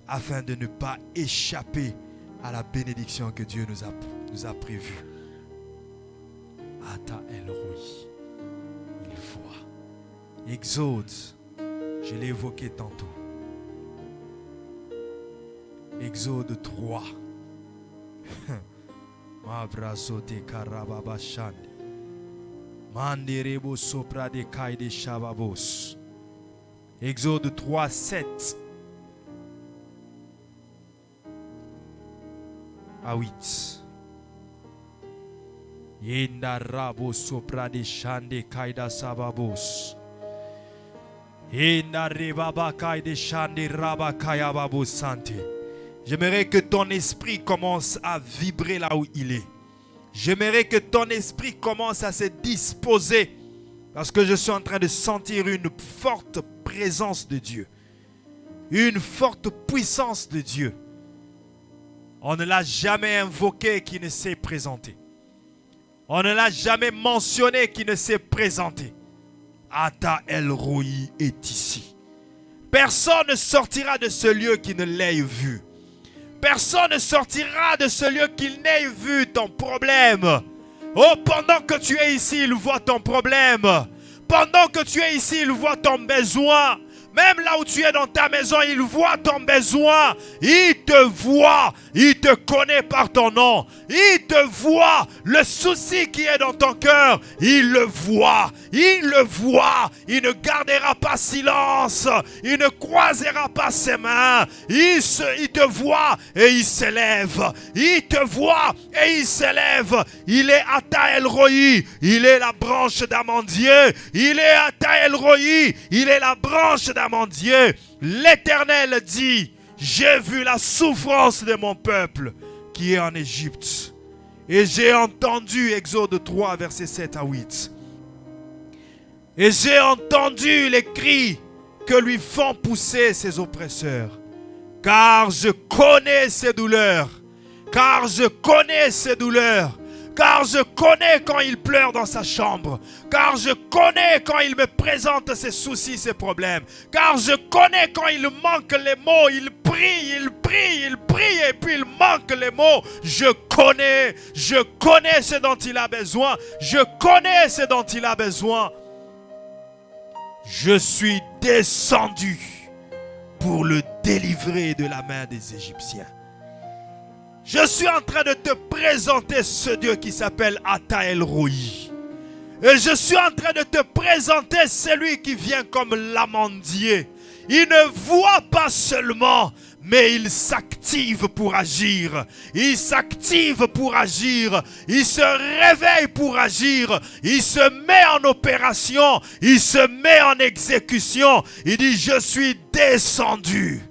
afin de ne pas échapper à la bénédiction que Dieu nous a prévue. Ata El Roi, il voit. Exode, je l'ai évoqué tantôt. Exode 3. Mabrazote karababashande. Manderebo sopra de kai de shababos. Exode 3, 7 à 8. Yenda rabo sopra de shande kai da sababos. Yenda rebaba kai de shande raba kaya babos sante. J'aimerais que ton esprit commence à vibrer là où il est. J'aimerais que ton esprit commence à se disposer parce que je suis en train de sentir une forte présence de Dieu. Une forte puissance de Dieu. On ne l'a jamais invoqué qui ne s'est présenté. On ne l'a jamais mentionné qui ne s'est présenté. Ata El Roi est ici. Personne ne sortira de ce lieu qui ne l'ait vu. Personne ne sortira de ce lieu qu'il n'ait vu ton problème. Oh, pendant que tu es ici, il voit ton problème. Pendant que tu es ici, il voit ton besoin. Même là où tu es dans ta maison, il voit ton besoin. Il te voit. Il te connaît par ton nom. Il te voit. Le souci qui est dans ton cœur, il le voit. Il le voit. Il ne gardera pas silence. Il ne croisera pas ses mains. Il te voit et il s'élève. Il te voit et il s'élève. Il est Ata El Roi. Il est la branche d'amandier. Il est Ata El Roi. Il est la branche d'amandier. L'Éternel dit: j'ai vu la souffrance de mon peuple qui est en Égypte. Et j'ai entendu, Exode 3, versets 7 à 8. Et j'ai entendu les cris que lui font pousser ses oppresseurs. Car je connais ses douleurs. Car je connais ses douleurs. Car je connais quand il pleure dans sa chambre. Car je connais quand il me présente ses soucis, ses problèmes. Car je connais quand il manque les mots. Il prie et puis il manque les mots. Je connais ce dont il a besoin. Je connais ce dont il a besoin. Je suis descendu pour le délivrer de la main des Égyptiens. Je suis en train de te présenter ce Dieu qui s'appelle Ata El Roi. Et je suis en train de te présenter celui qui vient comme l'amandier. Il ne voit pas seulement, mais il s'active pour agir. Il s'active pour agir. Il se réveille pour agir. Il se met en opération. Il se met en exécution. Il dit: je suis descendu.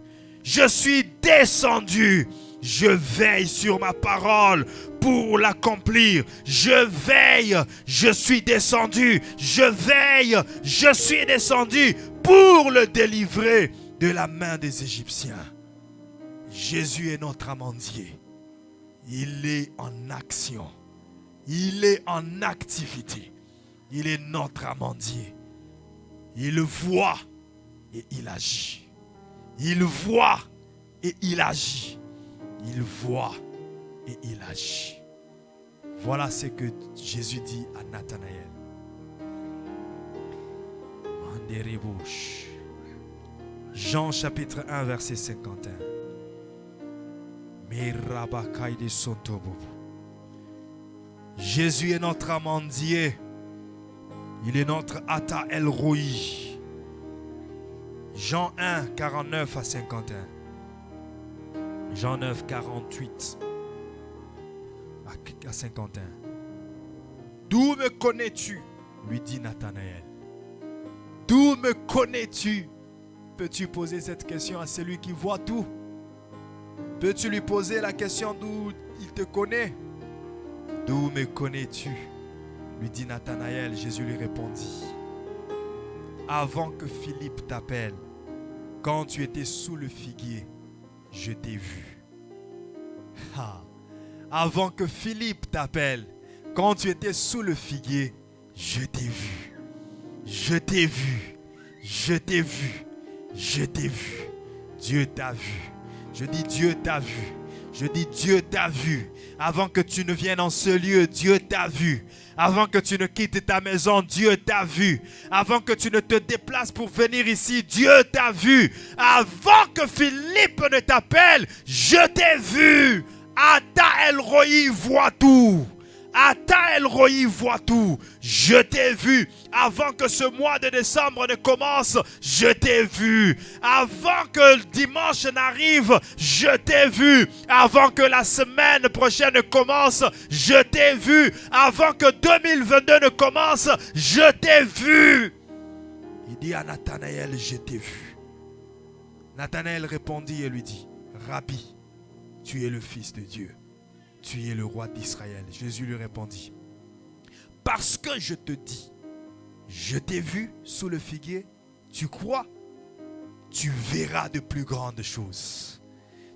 Je suis descendu. Je veille sur ma parole pour l'accomplir. Je veille, je suis descendu. Je veille, je suis descendu pour le délivrer de la main des Égyptiens. Jésus est notre amandier. Il est en action. Il est en activité. Il est notre amandier. Il voit et il agit. Il voit et il agit. Il voit et il agit. Voilà ce que Jésus dit à Nathanaël. Jean chapitre 1 verset 51. Jésus est notre amandier. Il est notre Ata El Roi. Jean 1, 49 à 51. Jean 9, 48 à 51. D'où me connais-tu? Lui dit Nathanaël. me connais-tu? Peux-tu poser cette question à celui qui voit tout? Peux-tu lui poser la question d'où il te connaît? D'où me connais-tu? Lui dit Nathanaël. Jésus lui répondit: avant que Philippe t'appelle, quand tu étais sous le figuier, je t'ai vu. Avant que Philippe t'appelle, quand tu étais sous le figuier, je t'ai vu. Je t'ai vu. Je t'ai vu. Je t'ai vu. Dieu t'a vu. Je dis Dieu t'a vu. Je dis Dieu t'a vu. Avant que tu ne viennes en ce lieu, Dieu t'a vu. Avant que tu ne quittes ta maison, Dieu t'a vu. Avant que tu ne te déplaces pour venir ici, Dieu t'a vu. Avant que Philippe ne t'appelle, je t'ai vu. Ata El Roi voit tout. Ata El Roi voit tout. Je t'ai vu. Avant que ce mois de décembre ne commence, je t'ai vu. Avant que le dimanche n'arrive, je t'ai vu. Avant que la semaine prochaine commence, je t'ai vu. Avant que 2022 ne commence, je t'ai vu. Il dit à Nathanaël, je t'ai vu. Nathanaël répondit et lui dit: Rabbi, tu es le Fils de Dieu. Tu es le roi d'Israël. Jésus lui répondit: parce que je te dis, je t'ai vu sous le figuier, tu crois? Tu verras de plus grandes choses.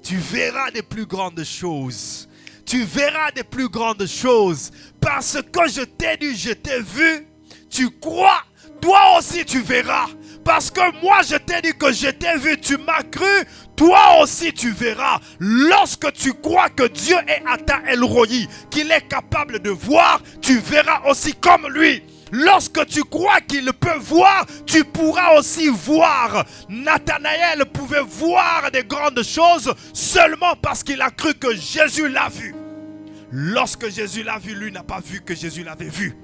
Tu verras de plus grandes choses. Tu verras de plus grandes choses. Parce que je t'ai dit, je t'ai vu, tu crois? Toi aussi tu verras. Parce que moi je t'ai dit que je t'ai vu, tu m'as cru. Toi aussi tu verras. Lorsque tu crois que Dieu est Ata El Roi, qu'il est capable de voir, tu verras aussi comme lui. Lorsque tu crois qu'il peut voir, tu pourras aussi voir. Nathanaël pouvait voir des grandes choses seulement parce qu'il a cru que Jésus l'a vu. Lorsque Jésus l'a vu, lui n'a pas vu que Jésus l'avait vu.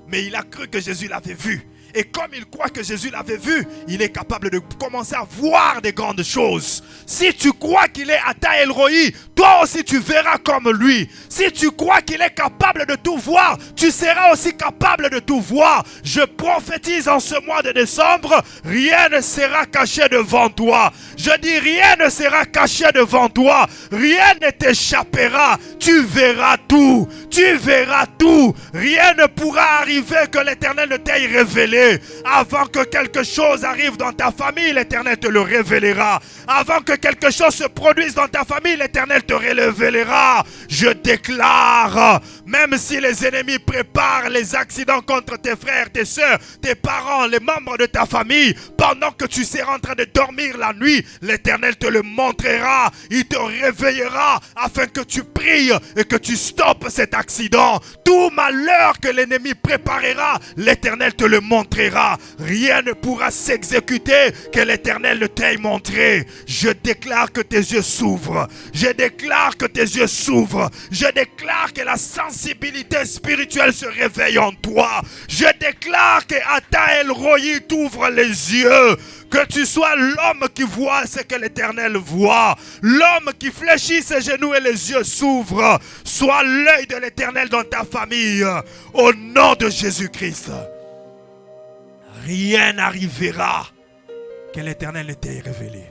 Mais il a cru que Jésus l'avait vu. Et comme il croit que Jésus l'avait vu, il est capable de commencer à voir des grandes choses. Si tu crois qu'il est Ata El Roi, toi aussi tu verras comme lui. Si tu crois qu'il est capable de tout voir, tu seras aussi capable de tout voir. Je prophétise en ce mois de décembre, rien ne sera caché devant toi. Je dis rien ne sera caché devant toi. Rien ne t'échappera. Tu verras tout. Tu verras tout. Rien ne pourra arriver que l'Éternel ne t'ait révélé. Avant que quelque chose arrive dans ta famille, l'Éternel te le révélera. Avant que quelque chose se produise dans ta famille, l'Éternel te révélera. Je déclare, même si les ennemis préparent les accidents contre tes frères, tes soeurs, tes parents, les membres de ta famille, pendant que tu seras en train de dormir la nuit, l'Éternel te le montrera. Il te réveillera afin que tu pries et que tu stoppes cet accident. Tout malheur que l'ennemi préparera, l'Éternel te le montrera. Rien ne pourra s'exécuter que l'Éternel ne t'ait montré. Je déclare que tes yeux s'ouvrent. Je déclare que tes yeux s'ouvrent. Je déclare que la sensibilité spirituelle se réveille en toi. Je déclare que Ata El Roi t'ouvre les yeux. Que tu sois l'homme qui voit ce que l'Éternel voit. L'homme qui fléchit ses genoux et les yeux s'ouvrent. Sois l'œil de l'Éternel dans ta famille. Au nom de Jésus-Christ. Rien n'arrivera que l'Éternel ne t'ait révélé.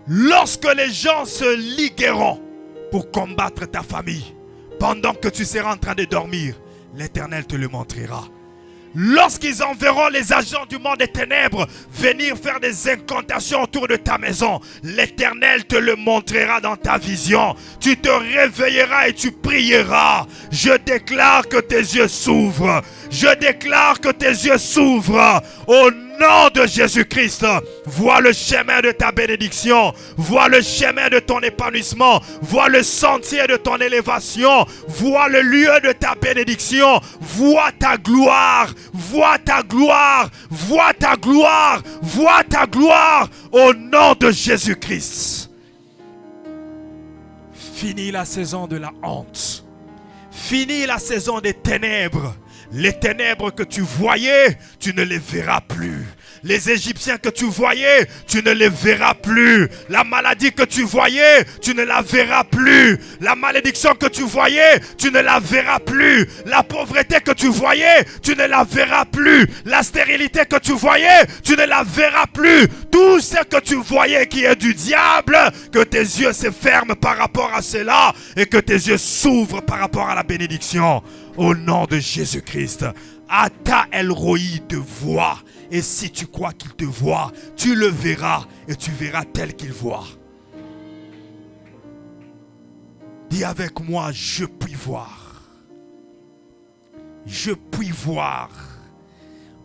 Lorsque les gens se ligueront pour combattre ta famille, pendant que tu seras en train de dormir, l'Éternel te le montrera. Lorsqu'ils enverront les agents du monde des ténèbres venir faire des incantations autour de ta maison, l'Éternel te le montrera dans ta vision. Tu te réveilleras et tu prieras. Je déclare que tes yeux s'ouvrent. Je déclare que tes yeux s'ouvrent. Au nom de Jésus-Christ, vois le chemin de ta bénédiction. Vois le chemin de ton épanouissement. Vois le sentier de ton élévation. Vois le lieu de ta bénédiction. Vois ta gloire. Vois ta gloire. Vois ta gloire. Vois ta gloire. Au nom de Jésus-Christ. Fini la saison de la honte. Fini la saison des ténèbres. Les ténèbres que tu voyais, tu ne les verras plus. Les Égyptiens que tu voyais, tu ne les verras plus. La maladie que tu voyais, tu ne la verras plus. La malédiction que tu voyais, tu ne la verras plus. La pauvreté que tu voyais, tu ne la verras plus. La stérilité que tu voyais, tu ne la verras plus. Tout ce que tu voyais qui est du diable, que tes yeux se ferment par rapport à cela et que tes yeux s'ouvrent par rapport à la bénédiction. Au nom de Jésus-Christ, Ata El Roi te voit. Et si tu crois qu'il te voit, tu le verras et tu verras tel qu'il voit. Dis avec moi, je puis voir. Je puis voir.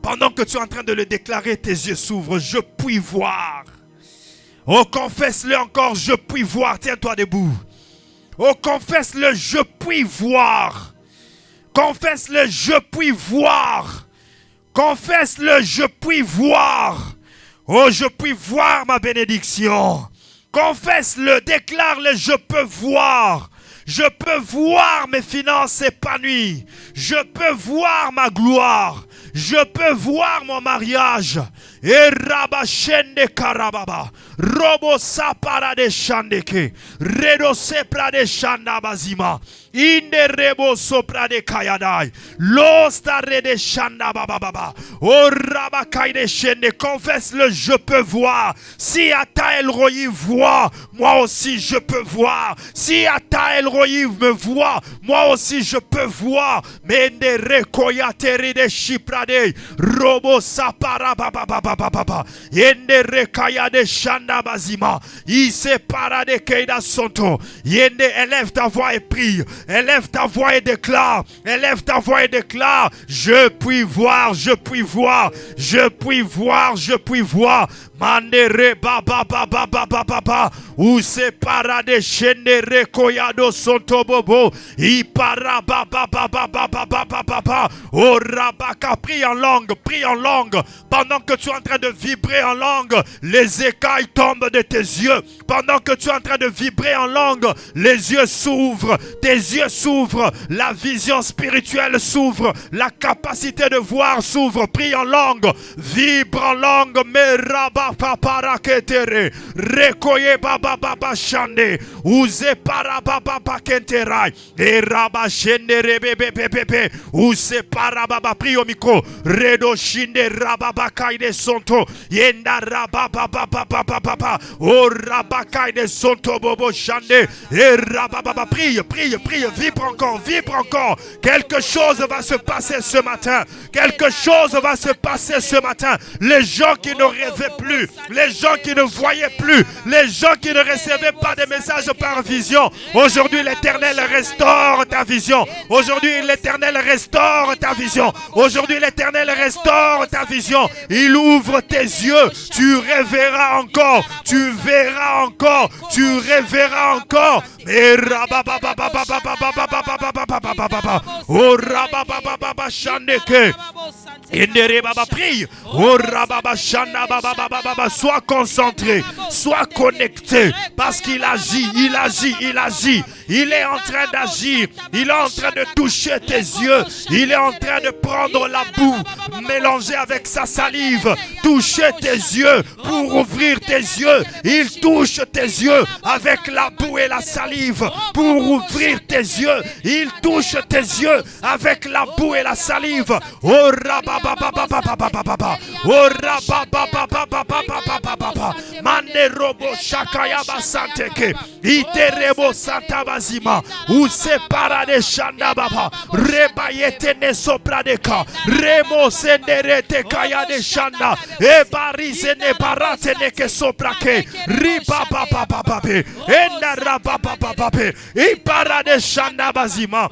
Pendant que tu es en train de le déclarer, tes yeux s'ouvrent. Je puis voir. Oh, confesse-le encore, je puis voir. Tiens-toi debout. Oh, confesse-le, je puis voir. Confesse-le, je puis voir. Confesse-le, je puis voir. Oh, je puis voir ma bénédiction. Confesse-le, déclare-le, je peux voir. Je peux voir mes finances épanouies. Je peux voir ma gloire. Je peux voir mon mariage. Et rabashende karababa. Robo sapara de shandeke. Redo sepra de shandabazima. Inde rebo sopra de kayadai. L'ostare de shandabababa. Oh rabakai de shende. Confesse-le, je peux voir. Si Ata El Roi voit, moi aussi je peux voir. Si Ata El Roi me voit, moi aussi je peux voir. Mende rekoyateri de shiprade. Robo sapara bababababa. Yende rekaya de shandabazima. Ise para de keida sonto. Yende, élève ta voix et prie. Élève ta voix et déclare. Élève ta voix et déclare. Je puis voir, je puis voir. Je puis voir, je puis voir. Mandere baba baba baba baba. Ou se para de shendere koyado sonto bobo. I para baba baba baba baba baba. Oh rabaka, prie en langue, prie en langue. Pendant que tu es en train de vibrer en langue, les écailles tombent de tes yeux. Pendant que tu es en train de vibrer en langue, les yeux s'ouvrent. Tes yeux s'ouvrent. La vision spirituelle s'ouvre. La capacité de voir s'ouvre. Prie en langue. Vibre en langue. Meraba papara ketere. Rekoye baba baba shande. Uze para baba kenterai. E raba shende rebebebebe. Uze para baba. Prie au micro. Redo shinde rababa kaide sonto. Yenda rababa baba baba baba. O raba kaide sonto bobo shande. E rababa. Prie, prie, prie. Vibre encore, vibre encore. Quelque chose va se passer ce matin. Quelque chose va se passer ce matin. Les gens qui ne rêvaient plus, les gens qui ne voyaient plus, les gens qui ne recevaient pas de messages par vision. Aujourd'hui, l'Éternel restaure ta vision. Aujourd'hui, l'Éternel restaure ta vision. Aujourd'hui, l'Éternel restaure ta vision. Il ouvre tes yeux. Tu rêveras encore. Tu verras encore. Tu rêveras encore. Et oh rababa shandeke. Prie. Oh rababa shanda baba. Sois concentré, sois connecté, parce qu'il agit, il agit, il agit. Il est en train d'agir. Il est en train de toucher tes yeux. Il est en train de prendre la boue, mélanger avec sa salive, toucher tes yeux pour ouvrir tes yeux. Il touche tes yeux avec la boue et la salive pour ouvrir tes yeux. Il touche tes yeux avec la boue et la salive. Oh rababababababababa. Oh rababababababababa. Mande robo shakaya basanteke. Iterebo santabazima. Ou separa de shanda baba. Rebayete ne sopra de ka. Remo senderete kaya de shanda. E barize ne barate ne ke sopra ke. Riba baba baba be. Enda raba baba babe. E para de shanda bazima.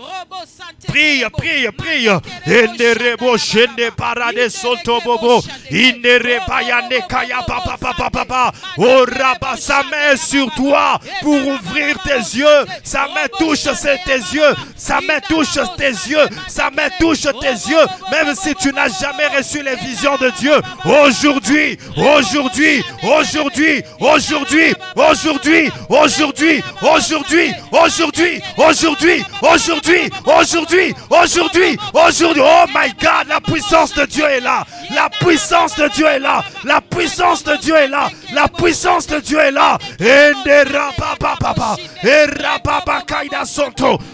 Prie, prie, prie. Ende rebo shende para de soto bobo. Inde rebayane kaya baba baba baba. Oh raba, sa main sur toi pour ouvrir tes yeux. Sa main touche tes yeux. Sa main touche tes yeux. Sa main touche tes yeux. Même si tu n'as jamais reçu les visions de Dieu. Aujourd'hui, aujourd'hui, aujourd'hui, aujourd'hui, aujourd'hui, aujourd'hui, aujourd'hui, aujourd'hui, aujourd'hui, aujourd'hui, aujourd'hui, aujourd'hui, aujourd'hui, aujourd'hui. Oh my God, la puissance de Dieu est là. La puissance de Dieu est là. La puissance de Dieu est là. La puissance de Dieu est là.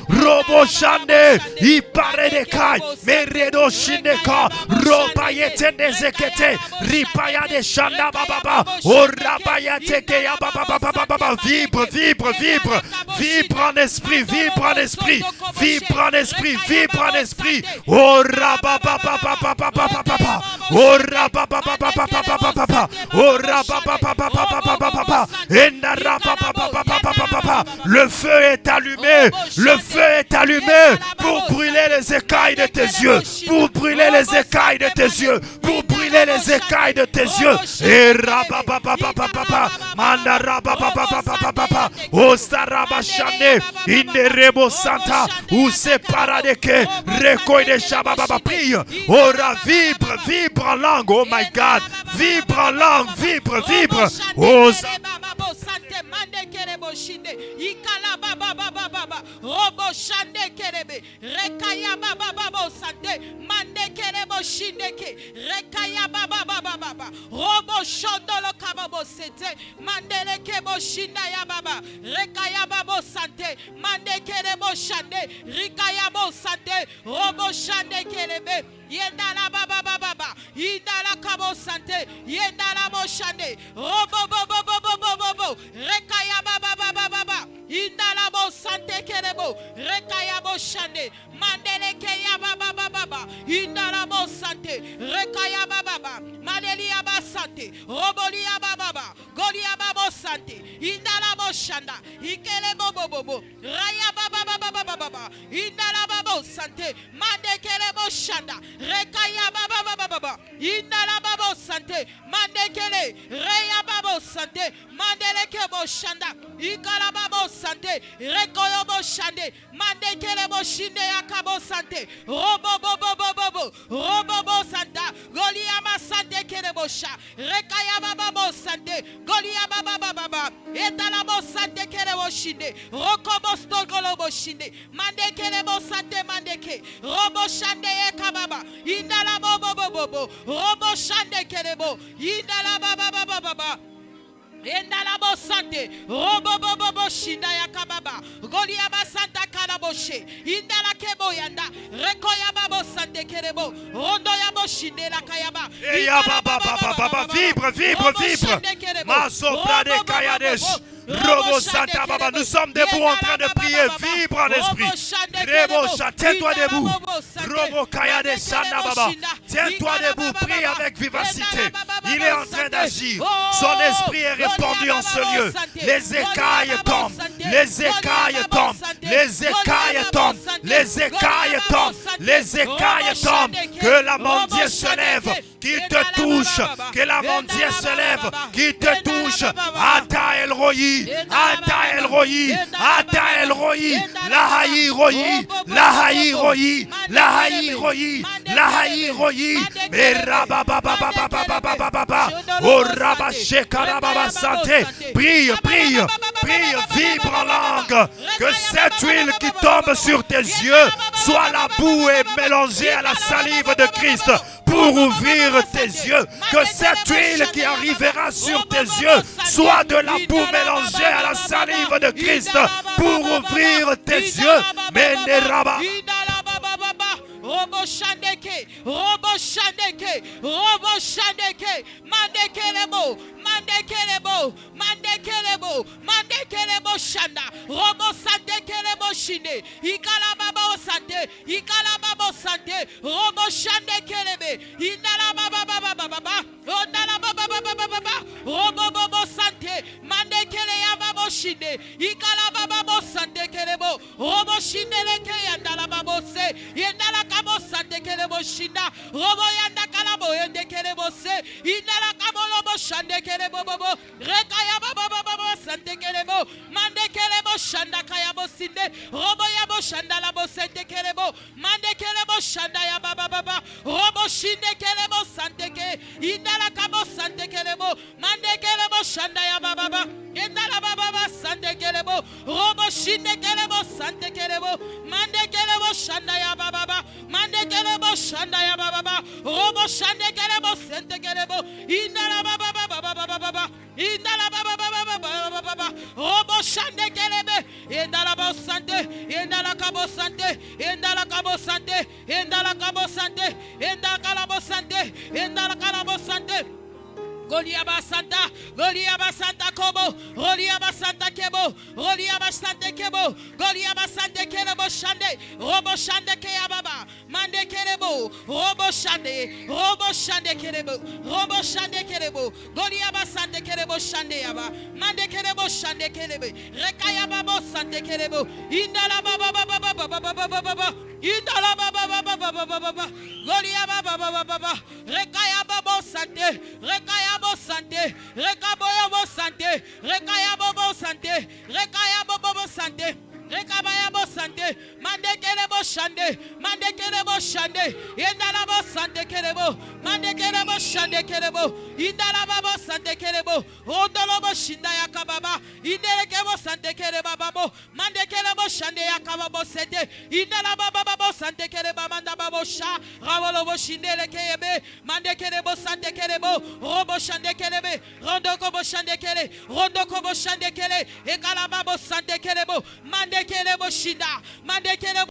Robo shande, i pare de kai, meredo shineka, roba yetende zekete, ripaya de shanda baba, orabaya teke ya baba, vibre, vibre, vibre, vibre en esprit, vibre en esprit, vibre en esprit, vibre en esprit, oraba baba, oraba baba, oraba baba, le feu est allumé, le feu est allumé pour brûler les écailles de tes yeux, pour brûler les écailles de tes yeux, pour brûler les écailles de tes yeux. Et rababababababa, mandarabababababa, ostarabashane, inderebo santa, ou separadeke, rekoide shabababa, prie, ora vibre, vibre en langue, oh my God, vibre en langue, vibre, vibre, osa. Robo shande kerebe rekaya baba baba sante mande kerebo shindeke rekaya baba baba robo shondolo kababo sete mandele kebo shinda ya baba rekaya baba sante mande kerebo shande rikaya bo sante robo shande kerebe yenda la baba baba yenda la kabo sante yenda la bo shande robo bobo rekaya baba baba yenda bo sante kerebo rekaya bo shande mandele keya baba indala bo sante rekaya baba madeli ya ba sante roboli ya baba goli ya baba sante indala bo shanda ikele bobo raya baba indala baba sante mande kele bo shanda rekaya baba indala baba sante mande kele reya baba sante mandele kebo shanda ikala baba sante rekoyo bo shande mande kele bo shinde yakabo sante robo santa goliama sante kele bo sha rekaya baba sante goliama baba etala bo sante kele bo shinde rokobo stogolo bo shinde mande kele bo sante mande ke robo shande yakababa indala bobo robo shande kele bo indala baba Endalabo sante, robo bobo shinda ya kababa, goliaba santa karaboshe, indala kebo yanda, rekoya babo sante kerebo, rondo yabo shinde la kayaba, ya baba, vibre, maso brade kayadesh. Robo Santa Baba, nous sommes debout en train de prier, vibre en esprit. Rebo, tiens-toi debout. Robo Kayade Santa Baba, tiens-toi debout, prie avec vivacité. Il est en train d'agir. Son esprit est répandu en ce lieu. Les écailles tombent, les écailles tombent, les écailles tombent, les écailles tombent, les écailles tombent. Que la mendier se lève, qui te touche, que la mendier se lève, qui te touche. Ata El Roi. Ata El Roi, Ata El Roi, Lahaï Roi, Lahaï Roi, Merababababababababa, O Rabashekarababa Santé, prie, vibre en langue, que cette huile qui tombe sur tes yeux soit la boue et mélangée à la salive de Christ. Pour ouvrir tes yeux, que cette huile qui arrivera sur tes yeux soit de la boue mélangée à la salive de Christ pour ouvrir tes yeux. Meneraba. Robo Shandeke, Mandekelebo Shanda, Robo Sandekelebo Shinde, Ikalababo Sante, Robo Shandekelebe, Indalababa, Robo Bobo Sante, Mandekele Yababo Shinde, Ikalababo Sante Kelebo, Robo Shindeleke Yandalababo Se, Yandala Kabo Sante Kelebo Shinda, Robo Yanda Kalabo Yende Kelebo Se, Indala Kabolobo Shande Kelebo Bobo, Rekaya Baba Sante Kelebo, Mande Kelebo Shanda Kayabo Sinde, Robo Yabo Shanda Labo Sante Kelebo, Mande Kelebo Shanda Yababa, Robo Shinde Kelebo Sante Ke, Indala Kabo Sante Kelebo, Mande Kelebo Shanda Yababa, Indala baba sande kelebo. Robo shinde kelebo sande kelebo. Mande kelebo shanda ya baba. Mande kelebo shanda ya baba. Robo shande kelebo sande kelebo. Indala baba baba. Indala baba baba. Robo shande kelebe. Indala bo sande. Indala kabo sande. Indala kabo sande. Indala kabo sande. Indala kalabo sande. Indala kalabo sande. Goliaba Santa Kobo, Goliaba Santa Kebo, Goliaba Santa Kebo, Goliaba Santa Kelebo Shande, Robo Shande Keababa, Mande Kelebo, Robo Shande Kelebo, Robo Shande Kelebo, Goliaba Santa Kelebo Shande Yaba, Mande Kelebo Shande Kelebe, Rekayaba Santa Kelebo, Indala Baba, Indala Baba, Goliaba Baba, Rekayaba Sante, Rekayabo Sante, Rekaboyabo Sante, Rekayabo Sante, Rekayabo Sante, Rekabayabo Sante, Mande Kelebo Shande, Mande Kelebo Shande, Indalabo Sante Kelebo, Mande Kelebo Shande Kelebo, Indalabo Sante Kelebo, Rondolobo Shinda Yakababa, Indelekebo Sante Keleba Babo, Mande Kelebo Shande Yakababo Sete, Indalabo Sante Keleba Mandababo Sha, Ravolobo Shindele Kebe, Mande Kelebo Sante Kelebo, Robo Shande Kelebe, Rondo Kobo Shande Kele, Rondo Kobo Shande Kele, Ekalababo Sante Kelebo, Mande Kelebo Shinda, Mande Kelebo